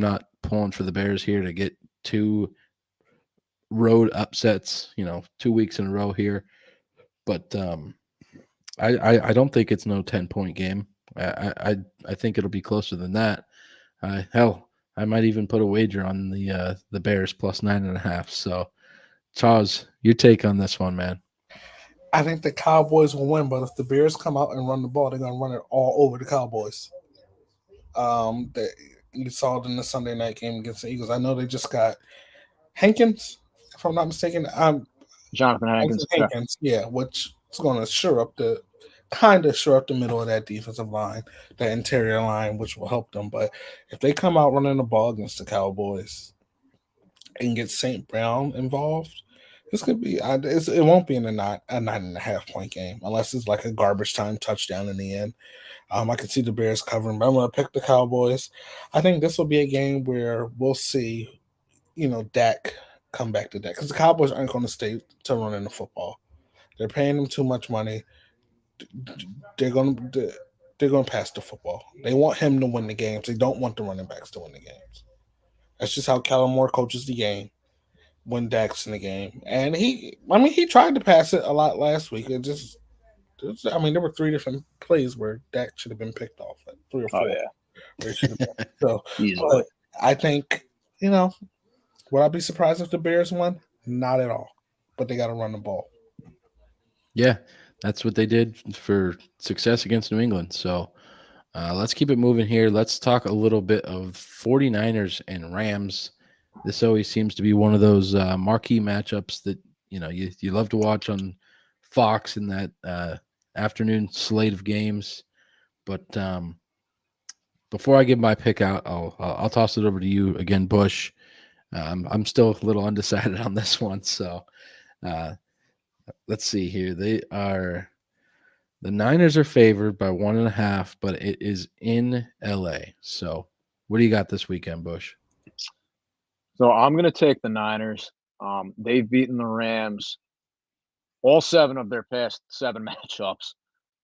not pulling for the Bears here to get two road upsets. 2 weeks in a row here. But I don't think it's no 10-point game. I think it'll be closer than that. Hell, I might even put a wager on the Bears plus 9.5. So, Charles, your take on this one, man? I think the Cowboys will win, but if the Bears come out and run the ball, they're gonna run it all over the Cowboys. That you saw it in the Sunday night game against the Eagles. I know they just got Hankins, if I'm not mistaken. Jonathan Hankins. Yeah. Hankins, yeah, which is going to shore up the middle of that defensive line, that interior line, which will help them. But if they come out running the ball against the Cowboys and get St. Brown involved, this could be. It won't be a 9.5 point game unless it's like a garbage time touchdown in the end. I can see the Bears covering, but I'm going to pick the Cowboys. I think this will be a game where we'll see, Dak come back to Dak because the Cowboys aren't going to stay to running the football. They're paying them too much money. They're going to pass the football. They want him to win the games. They don't want the running backs to win the games. That's just how Kellen Moore coaches the game when Dak's in the game. And he tried to pass it a lot last week. There were 3 different plays where Dak should have been picked off, like 3 or 4. Oh, yeah. Where he should have been. So, Easily. but I think, would I be surprised if the Bears won? Not at all. But they got to run the ball. Yeah, that's what they did for success against New England. So let's keep it moving here. Let's talk a little bit of 49ers and Rams. This always seems to be one of those marquee matchups that you love to watch on Fox in that afternoon slate of games. But before I give my pick out, I'll toss it over to you again, Bush. I'm still a little undecided on this one, so let's see here. The Niners are favored by 1.5, but it is in LA. So, what do you got this weekend, Bush? So I'm going to take the Niners. They've beaten the Rams all 7 of their past 7 matchups.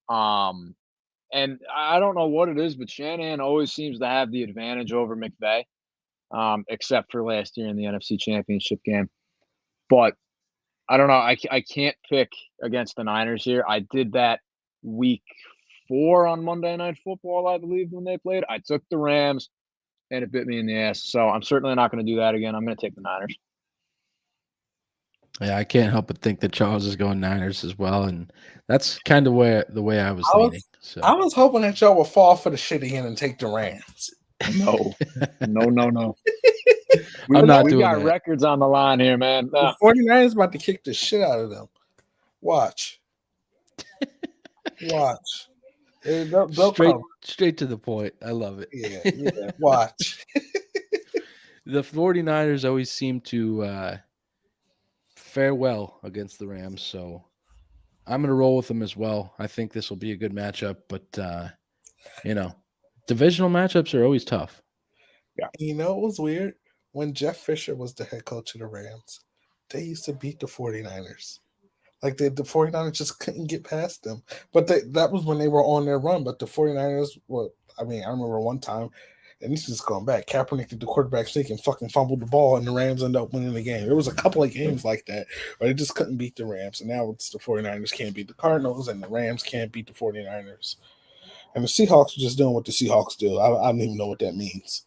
And I don't know what it is, but Shanahan always seems to have the advantage over McVay, except for last year in the NFC Championship game. But I don't know. I can't pick against the Niners here. I did that week 4 on Monday Night Football, I believe, when they played. I took the Rams, and it bit me in the ass. So I'm certainly not going to do that again. I'm going to take the Niners. Yeah, I can't help but think that Charles is going Niners as well, and that's kind of the way I was leaning. So I was hoping that y'all would fall for the shit again and take the Rams. No. I'm not we doing got that. records on the line here, man. The 49ers about to kick the shit out of them. Watch. They'll Straight to the point. I love it. Yeah. Watch. The 49ers always seem to fare well against the Rams, so I'm going to roll with them as well. I think this will be a good matchup, but divisional matchups are always tough. Yeah. It was weird? When Jeff Fisher was the head coach of the Rams, they used to beat the 49ers. Like the 49ers just couldn't get past them. But that was when they were on their run. But the 49ers I remember one time And this is going back. Kaepernick did the quarterback sneak and fucking fumbled the ball, and the Rams ended up winning the game. There was a couple of games like that where they just couldn't beat the Rams. And now it's the 49ers can't beat the Cardinals, and the Rams can't beat the 49ers. And the Seahawks are just doing what the Seahawks do. I don't even know what that means.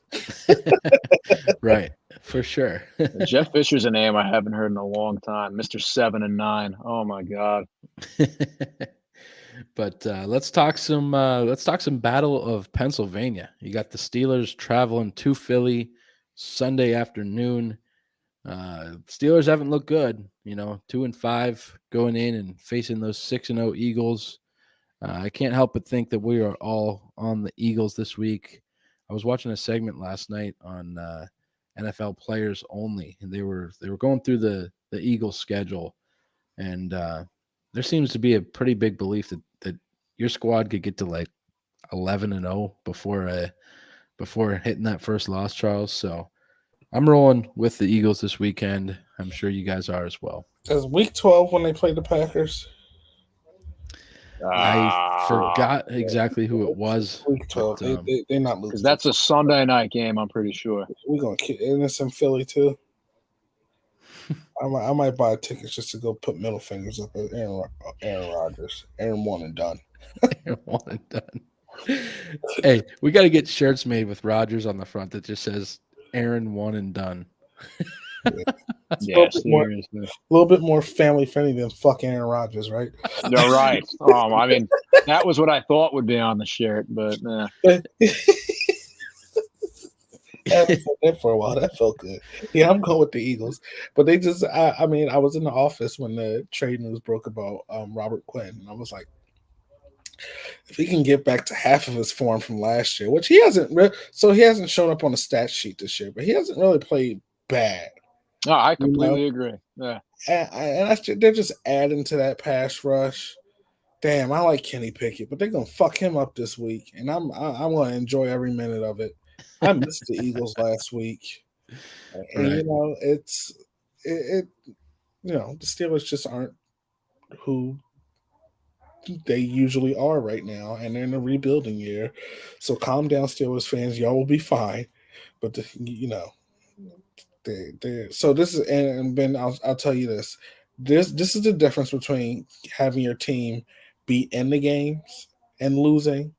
Right, for sure. Jeff Fisher's a name I haven't heard in a long time. Mr. 7-9. Oh my God. But let's talk some Battle of Pennsylvania. You got the Steelers traveling to Philly Sunday afternoon. Steelers haven't looked good, 2-5 going in and facing those 6-0 Eagles. I can't help but think that we are all on the Eagles this week. I was watching a segment last night on NFL Players Only, and they were going through the Eagles schedule, and there seems to be a pretty big belief that your squad could get to like 11-0 before hitting that first loss, Charles. So I'm rolling with the Eagles this weekend. I'm sure you guys are as well. Is week 12 when they play the Packers? I forgot exactly who it was. Week 12. But, they're not losing. Because that's a Sunday night game, I'm pretty sure. We're going to kick. And it's in Philly, too. I might buy tickets just to go put middle fingers up at Aaron Rodgers. Aaron one and done. One and done. Hey, we got to get shirts made with Rodgers on the front that just says Aaron one and done. Yeah, a little bit more family friendly than fuck Aaron Rodgers, right? You're right. I mean, that was what I thought would be on the shirt, but I haven't said that for a while. That felt good. Yeah, I'm going with the Eagles. But they just, I mean, I was in the office when the trade news broke about Robert Quinn, and I was like, if he can get back to half of his form from last year, which he hasn't, he hasn't shown up on the stat sheet this year, but he hasn't really played bad. No, I completely agree. Yeah, and they're just adding to that pass rush. Damn, I like Kenny Pickett, but they're gonna fuck him up this week, and I'm gonna enjoy every minute of it. I missed the Eagles last week, and Right. the Steelers just aren't who they usually are right now, and they're in a rebuilding year. So calm down, Steelers fans. Y'all will be fine, but so this is, and Ben, I'll tell you this. This is the difference between having your team be in the games and losing.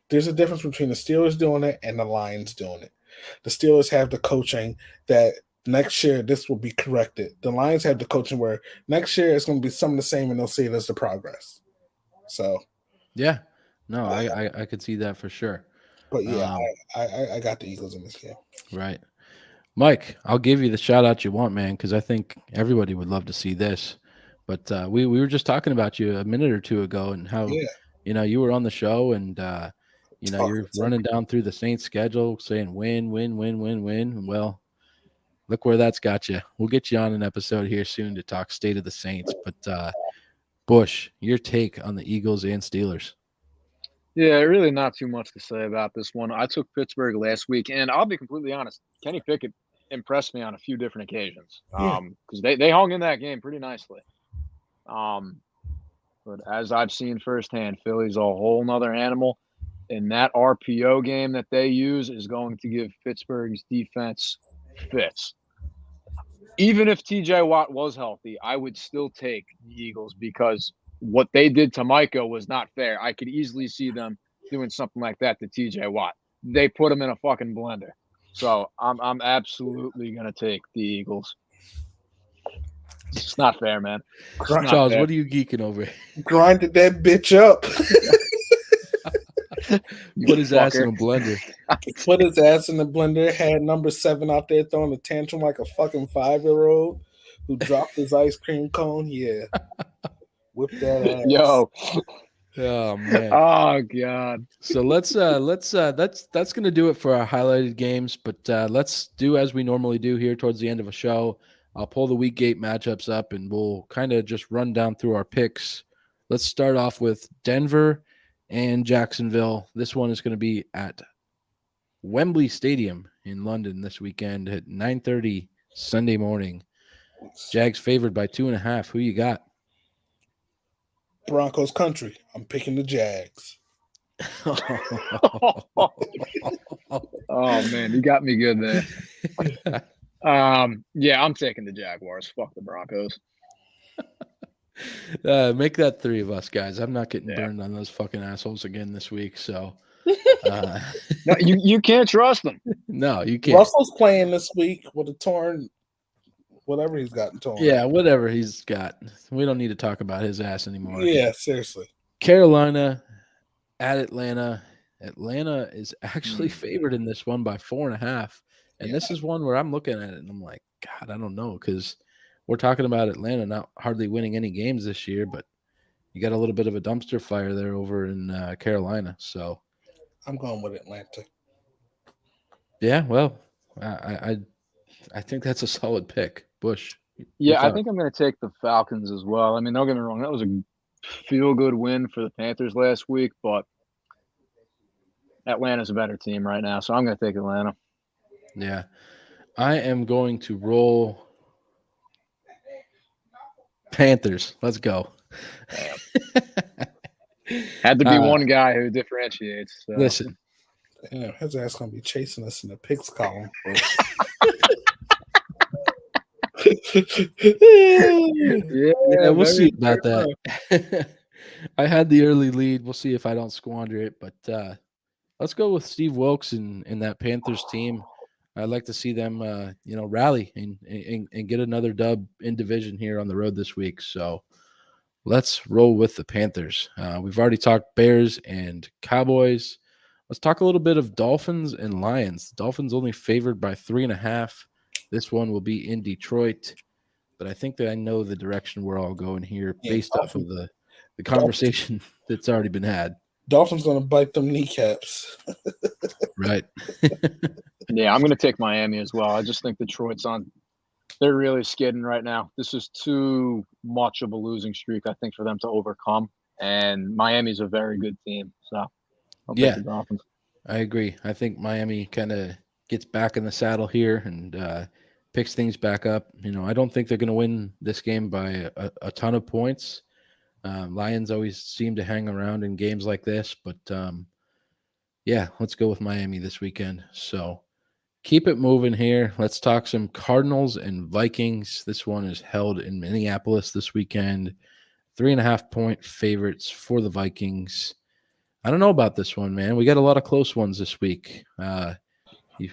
There's a difference between the Steelers doing it and the Lions doing it. The Steelers have the coaching that next year this will be corrected. The Lions have the coaching where next year it's going to be some of the same, and they'll see it as the progress. So, yeah, no, I could see that for sure. But yeah, I got the Eagles in this game. Right. Mike, I'll give you the shout out you want, man, because I think everybody would love to see this. But we were just talking about you a minute or two ago and how you were on the show and you're running down through the Saints schedule saying win, win, win, win, win. Well, look where that's got you. We'll get you on an episode here soon to talk state of the Saints. But Bush, your take on the Eagles and Steelers. Yeah, really not too much to say about this one. I took Pittsburgh last week, and I'll be completely honest, Kenny Pickett impressed me on a few different occasions because they hung in that game pretty nicely. But as I've seen firsthand, Philly's a whole nother animal, and that RPO game that they use is going to give Pittsburgh's defense fits. Even if TJ Watt was healthy, I would still take the Eagles because what they did to Micah was not fair. I could easily see them doing something like that to TJ Watt. They put him in a fucking blender. So I'm absolutely gonna take the Eagles. It's not fair, man. Charles, what are you geeking over? Grinded that bitch up. Put his ass in a blender. Put his ass in the blender. Had number 7 out there throwing a tantrum like a fucking 5-year-old who dropped his ice cream cone. Yeah. Whip that ass. Yo. Oh man. Oh god. So let's that's gonna do it for our highlighted games. But let's do as we normally do here towards the end of a show. I'll pull the week 8 matchups up and we'll kind of just run down through our picks. Let's start off with Denver and Jacksonville. This one is going to be at Wembley Stadium in London this weekend at 9:30 Sunday morning. Jags favored by 2.5. Who you got? Broncos country. I'm picking the Jags. Oh man, you got me good there. Yeah, I'm taking the Jaguars. Fuck the Broncos. Make that 3 of us, guys. I'm not getting Yeah. burned on those fucking assholes again this week. So, No, you can't trust them. no, you can't. Russell's playing this week with a torn, whatever he's gotten torn. Yeah, whatever he's got. We don't need to talk about his ass anymore. Yeah, seriously. Carolina at Atlanta. Atlanta is actually favored in this one by 4.5. And this is one where I'm looking at it and I'm like, God, I don't know, because we're talking about Atlanta not hardly winning any games this year, but you got a little bit of a dumpster fire there over in Carolina. So I'm going with Atlanta. yeah, well, I think that's a solid pick, Bush. Yeah, I think I'm going to take the Falcons as well. I mean, don't get me wrong, that was a feel-good win for the Panthers last week, but Atlanta's a better team right now, so I'm going to take Atlanta. Yeah, I am going to roll Panthers. Let's go. Had to be one guy who differentiates. So. Listen. Damn, his ass going to be chasing us in the picks column. Yeah, we'll see about that. I had the early lead. We'll see if I don't squander it. But let's go with Steve Wilkes and that Panthers team. I'd like to see them, rally and get another dub in division here on the road this week. So let's roll with the Panthers. We've already talked Bears and Cowboys. Let's talk a little bit of Dolphins and Lions. The Dolphins only favored by 3.5. This one will be in Detroit. But I think that I know the direction we're all going here based off of the conversation that's already been had. Dolphins going to bite them kneecaps. Right. Yeah, I'm going to take Miami as well. I just think Detroit's on – they're really skidding right now. This is too much of a losing streak, I think, for them to overcome. And Miami's a very good team. So I'll take the Dolphins. I agree. I think Miami kind of gets back in the saddle here and picks things back up. I don't think they're going to win this game by a ton of points. Lions always seem to hang around in games like this, but let's go with Miami this weekend. So keep it moving here. Let's talk some Cardinals and Vikings. This one is held in Minneapolis this weekend. 3.5-point favorites for the Vikings. I don't know about this one, man. We got a lot of close ones this week. You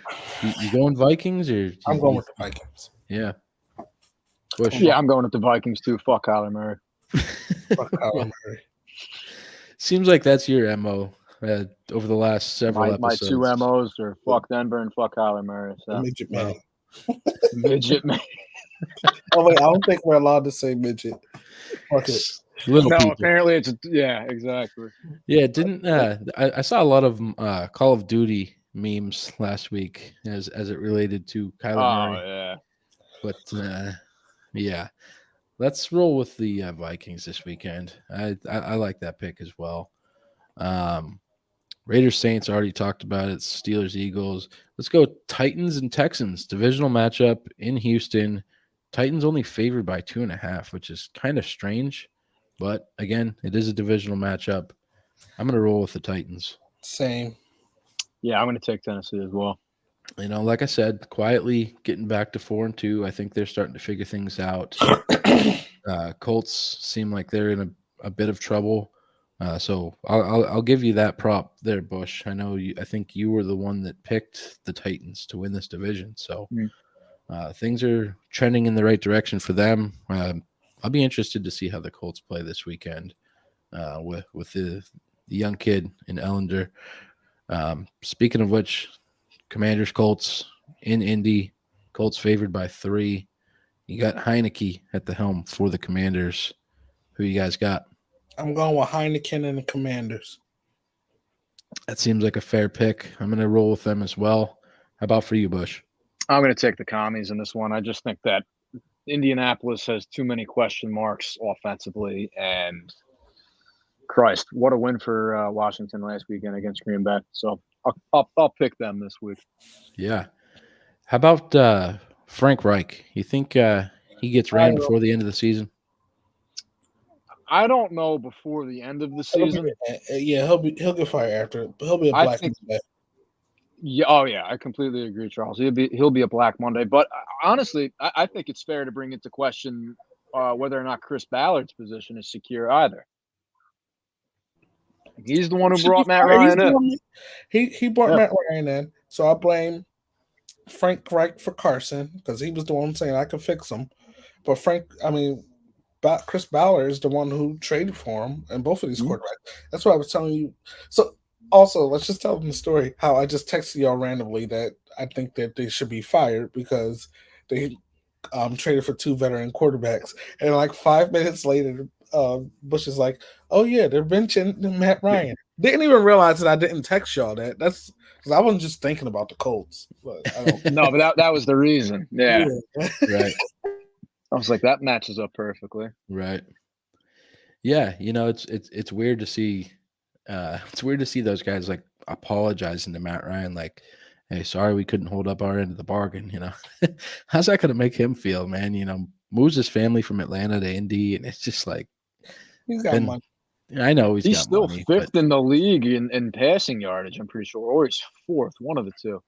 going Vikings or? I'm going with the Vikings. Yeah. Bush. Yeah, I'm going with the Vikings too. Fuck Kyler Murray. Fuck Kyler Murray. Seems like that's your MO over the last several episodes. My two MOs are fuck Denver and fuck Kyler Murray. So. Midget man. Midget man. Oh wait, I don't think we're allowed to say midget. Fuck it. Little people. Apparently it's exactly. Yeah, didn't I saw a lot of Call of Duty memes last week as it related to Kyler Murray. Yeah. But yeah. Let's roll with the Vikings this weekend. I like that pick as well. Raiders Saints, already talked about it. Steelers Eagles. Let's go Titans and Texans. Divisional matchup in Houston. Titans only favored by 2.5, which is kind of strange. But again, it is a divisional matchup. I'm going to roll with the Titans. Same. Yeah, I'm going to take Tennessee as well. Like I said, quietly getting back to 4-2. I think they're starting to figure things out. Colts seem like they're in a bit of trouble. So I'll give you that prop there, Bush. I think you were the one that picked the Titans to win this division. So things are trending in the right direction for them. I'll be interested to see how the Colts play this weekend with the young kid in Ellender. Speaking of which, Commanders Colts in Indy. Colts favored by 3. You got Heineke at the helm for the Commanders. Who you guys got? I'm going with Heineken and the Commanders. That seems like a fair pick. I'm going to roll with them as well. How about for you, Bush? I'm going to take the Commies in this one. I just think that Indianapolis has too many question marks offensively, and Christ, what a win for Washington last weekend against Green Bay. So I'll pick them this week. Yeah. How about Frank Reich? You think he gets ran before the end of the season? I don't know before the end of the season. Yeah, he'll get fired after. But he'll be a I Black think. Monday. Yeah. Oh yeah. I completely agree, Charles. He'll be a Black Monday. But honestly, I think it's fair to bring into question whether or not Chris Ballard's position is secure either. He's the one who Should be brought Matt fired. He's Ryan the in. one. He brought Yeah. Matt Ryan in, so I blame Frank Reich for Carson because he was the one saying I can fix him. But Chris Ballard is the one who traded for him, and both of these quarterbacks. That's what I was telling you. So also, let's just tell them the story. How I just texted y'all randomly that I think that they should be fired because they traded for 2 veteran quarterbacks, and like 5 minutes later, Bush is like, "Oh yeah, they're benching Matt Ryan." Didn't even realize that I didn't text y'all that. That's because I wasn't just thinking about the Colts. But I don't. No, but that was the reason. Yeah. Right. I was like, that matches up perfectly. Right. Yeah, it's weird to see it's weird to see those guys like apologizing to Matt Ryan like, "Hey, sorry we couldn't hold up our end of the bargain." How's that going to make him feel, man? Moves his family from Atlanta to Indy, and it's just like He's got money. I know he's got still money, fifth in the league in passing yardage, I'm pretty sure, or he's fourth, one of the two.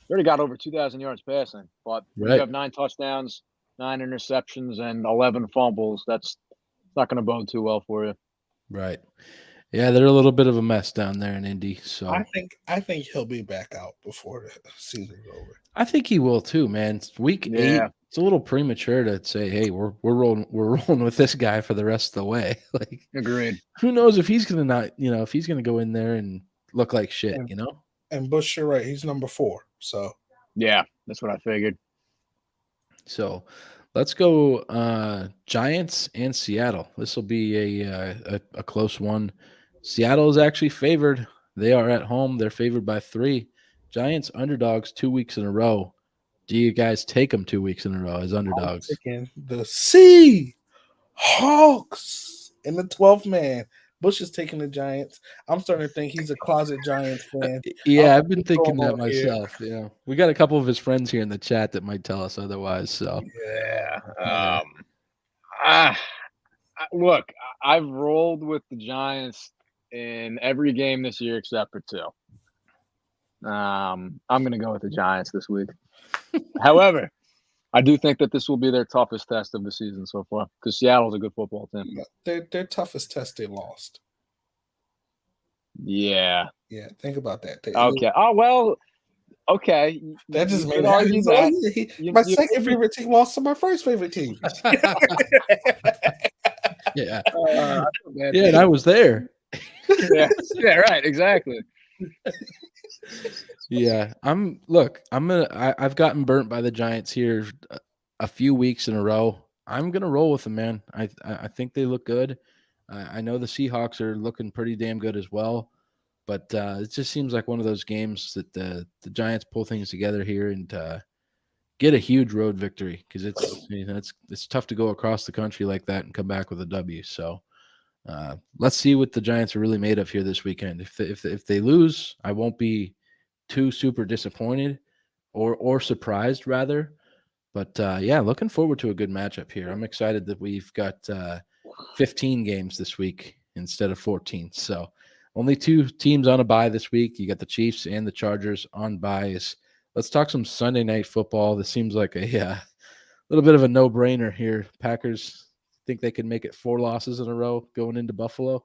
He already got over 2,000 yards passing, but Right. you have 9 touchdowns, 9 interceptions, and 11 fumbles. That's not going to bode too well for you. Right. Yeah, they're a little bit of a mess down there in Indy. So I think he'll be back out before the season's over. I think he will too, man. It's week 8. It's a little premature to say, "Hey, we're rolling with this guy for the rest of the way." Like, agreed. Who knows if he's gonna not, if he's gonna go in there and look like shit, And Bush, you're right. He's number 4. So yeah, that's what I figured. So let's go Giants and Seattle. This will be a close one. Seattle is actually favored. They are at home. They're favored by 3. Giants underdogs 2 weeks in a row. Do you guys take them 2 weeks in a row as underdogs? I'm taking the Seahawks in the 12th man. Bush is taking the Giants. I'm starting to think he's a closet Giants fan. Yeah, I've been thinking that myself. Yeah, we got a couple of his friends here in the chat that might tell us otherwise. So look, I've rolled with the Giants in every game this year except for 2. I'm going to go with the Giants this week. However, I do think that this will be their toughest test of the season so far because Seattle's a good football team. Their toughest test they lost. Yeah. Yeah, think about that. Okay. Oh, well, okay. That just made argue that. My second favorite team lost to my first favorite team. Yeah. Yeah, and I was there. Yeah, right, exactly. Yeah, I've gotten burnt by the Giants here a few weeks in a row. I'm gonna roll with them, man. I think they look good. I know the Seahawks are looking pretty damn good as well, but it just seems like one of those games that the Giants pull things together here and get a huge road victory because it's tough to go across the country like that and come back with a W. So let's see what the Giants are really made of here this weekend. If they lose, I won't be too super disappointed or surprised rather. But yeah, looking forward to a good matchup here. I'm excited that we've got 15 games this week instead of 14. So only 2 teams on a bye this week. You got the Chiefs and the Chargers on byes. Let's talk some Sunday night football. This seems like a little bit of a no-brainer here. Packers think they can make it 4 losses in a row going into Buffalo?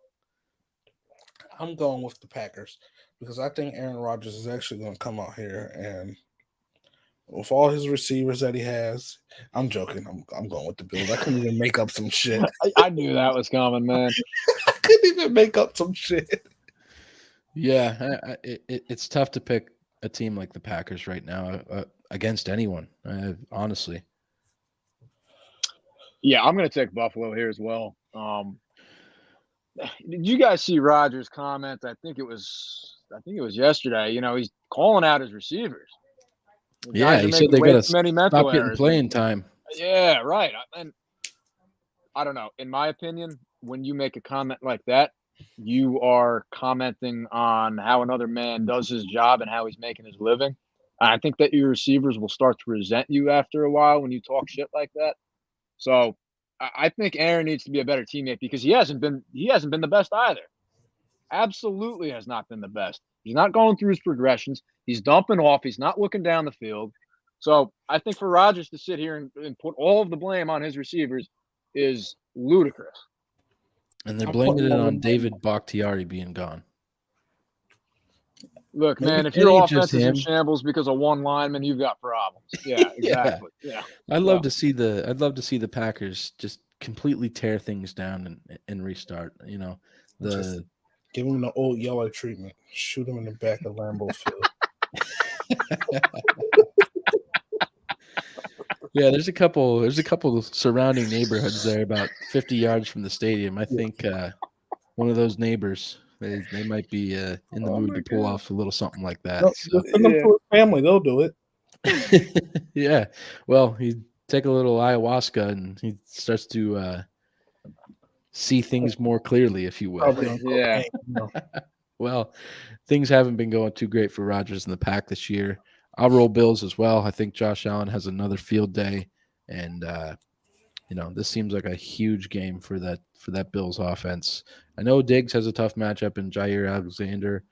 I'm going with the Packers because I think Aaron Rodgers is actually going to come out here and with all his receivers that he has, I'm joking. I'm going with the Bills. I couldn't even make up some shit. I knew that was coming, man. I couldn't even make up some shit. Yeah, it's tough to pick a team like the Packers right now against anyone, honestly. Yeah, I'm going to take Buffalo here as well. Did you guys see Rodgers' comment? I think it was yesterday. He's calling out his receivers. Yeah, he said they got to stop getting playing time. Yeah, right. And I don't know. In my opinion, when you make a comment like that, you are commenting on how another man does his job and how he's making his living. I think that your receivers will start to resent you after a while when you talk shit like that. So I think Aaron needs to be a better teammate because he hasn't been the best either. Absolutely has not been the best. He's not going through his progressions. He's dumping off. He's not looking down the field. So I think for Rodgers to sit here and put all of the blame on his receivers is ludicrous. And they're I'm blaming putting it all on the David Bakhtiari being gone. Look, Maybe man, if it your ain't offense just is in him. shambles because of one lineman, you've got problems. Yeah, exactly. Yeah. I'd So, love to see the Packers just completely tear things down and restart. You know, Just the give him the old Yeller treatment. Shoot him in the back of Lambeau Field. yeah, there's a couple surrounding neighborhoods there about 50 yards from the stadium. I think one of those neighbors they might be in the oh mood my to pull God. off a little something like No, that. So just send him to his family. They'll do it. yeah, well, he take a little ayahuasca and he starts to see things more clearly, if you will. Probably on Yeah. cocaine. You know. Well, things haven't been going too great for Rodgers in the pack this year. I'll roll Bills as well. I think Josh Allen has another field day, and this seems like a huge game for that Bills offense. I know Diggs has a tough matchup in Jair Alexander,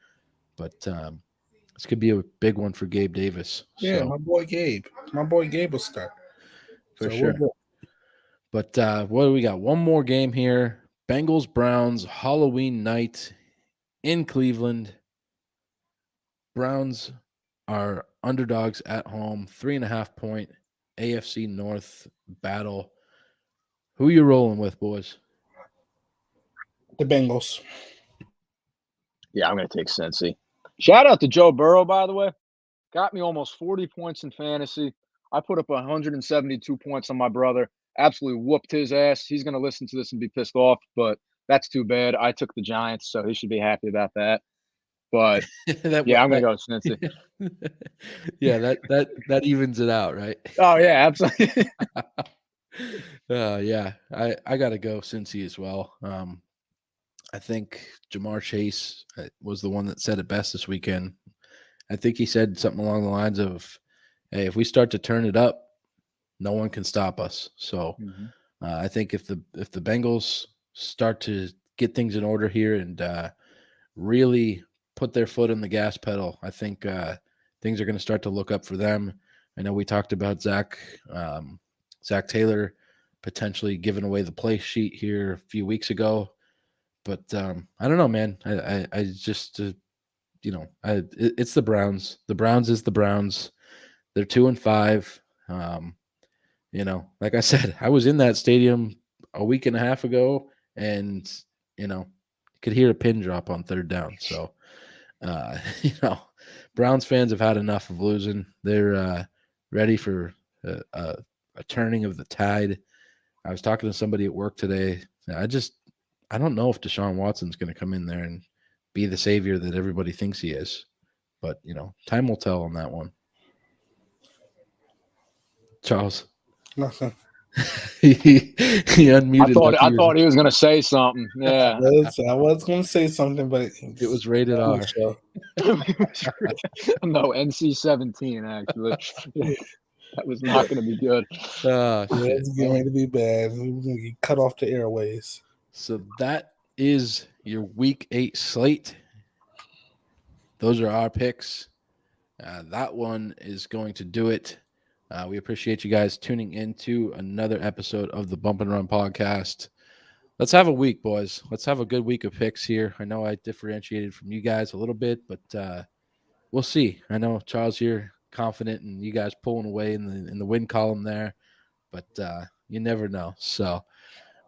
but this could be a big one for Gabe Davis. Yeah, So my boy Gabe. My boy Gabe will start. for So sure. we'll go. But what do we got? One more game here. Bengals Browns Halloween night in Cleveland. Browns are underdogs at home, 3.5-point AFC North battle. Who you rolling with, boys? The Bengals. Yeah, I'm going to take Cincy. Shout out to Joe Burrow, by the way. Got me almost 40 points in fantasy. I put up 172 points on my brother. Absolutely whooped his ass. He's going to listen to this and be pissed off, but that's too bad. I took the Giants, so he should be happy about that. But yeah, I'm going to go Cincy. Yeah, that evens it out, right? Oh, yeah, absolutely. Yeah, I got to go Cincy as well. I think Jamar Chase was the one that said it best this weekend. I think he said something along the lines of, "Hey, if we start to turn it up, no one can stop us." So I think if the Bengals start to get things in order here and really put their foot on the gas pedal, I think things are going to start to look up for them. I know we talked about Zach Taylor potentially giving away the play sheet here a few weeks ago, but I don't know, man. I just it's the Browns. The Browns is the Browns. They're 2-5. Like I said, I was in that stadium a week and a half ago, and could hear a pin drop on third down. So, Browns fans have had enough of losing. They're ready for a turning of the tide. I was talking to somebody at work today. I don't know if Deshaun Watson's going to come in there and be the savior that everybody thinks he is. But, time will tell on that one. Charles. Nothing. he unmuted. I thought he was going to say something. Yeah. I was going to say something, but it was rated R. No, NC-17, actually. That was not going to be good. Oh, shit. It's going to be bad. We're going to get cut off the airways. So that is your Week 8 slate. Those are our picks. That one is going to do it. We appreciate you guys tuning into another episode of the Bump and Run podcast. Let's have a week, boys. Let's have a good week of picks here. I know I differentiated from you guys a little bit, but we'll see. I know, Charles, you're confident and you guys pulling away in the win column there, but you never know. So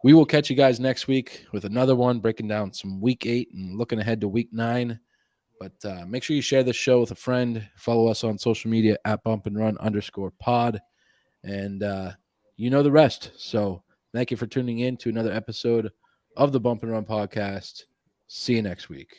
we will catch you guys next week with another one, breaking down some Week 8 and looking ahead to Week 9. But make sure you share this show with a friend. Follow us on social media at @bumpandrun_pod. And you know the rest. So thank you for tuning in to another episode of the Bump and Run podcast. See you next week.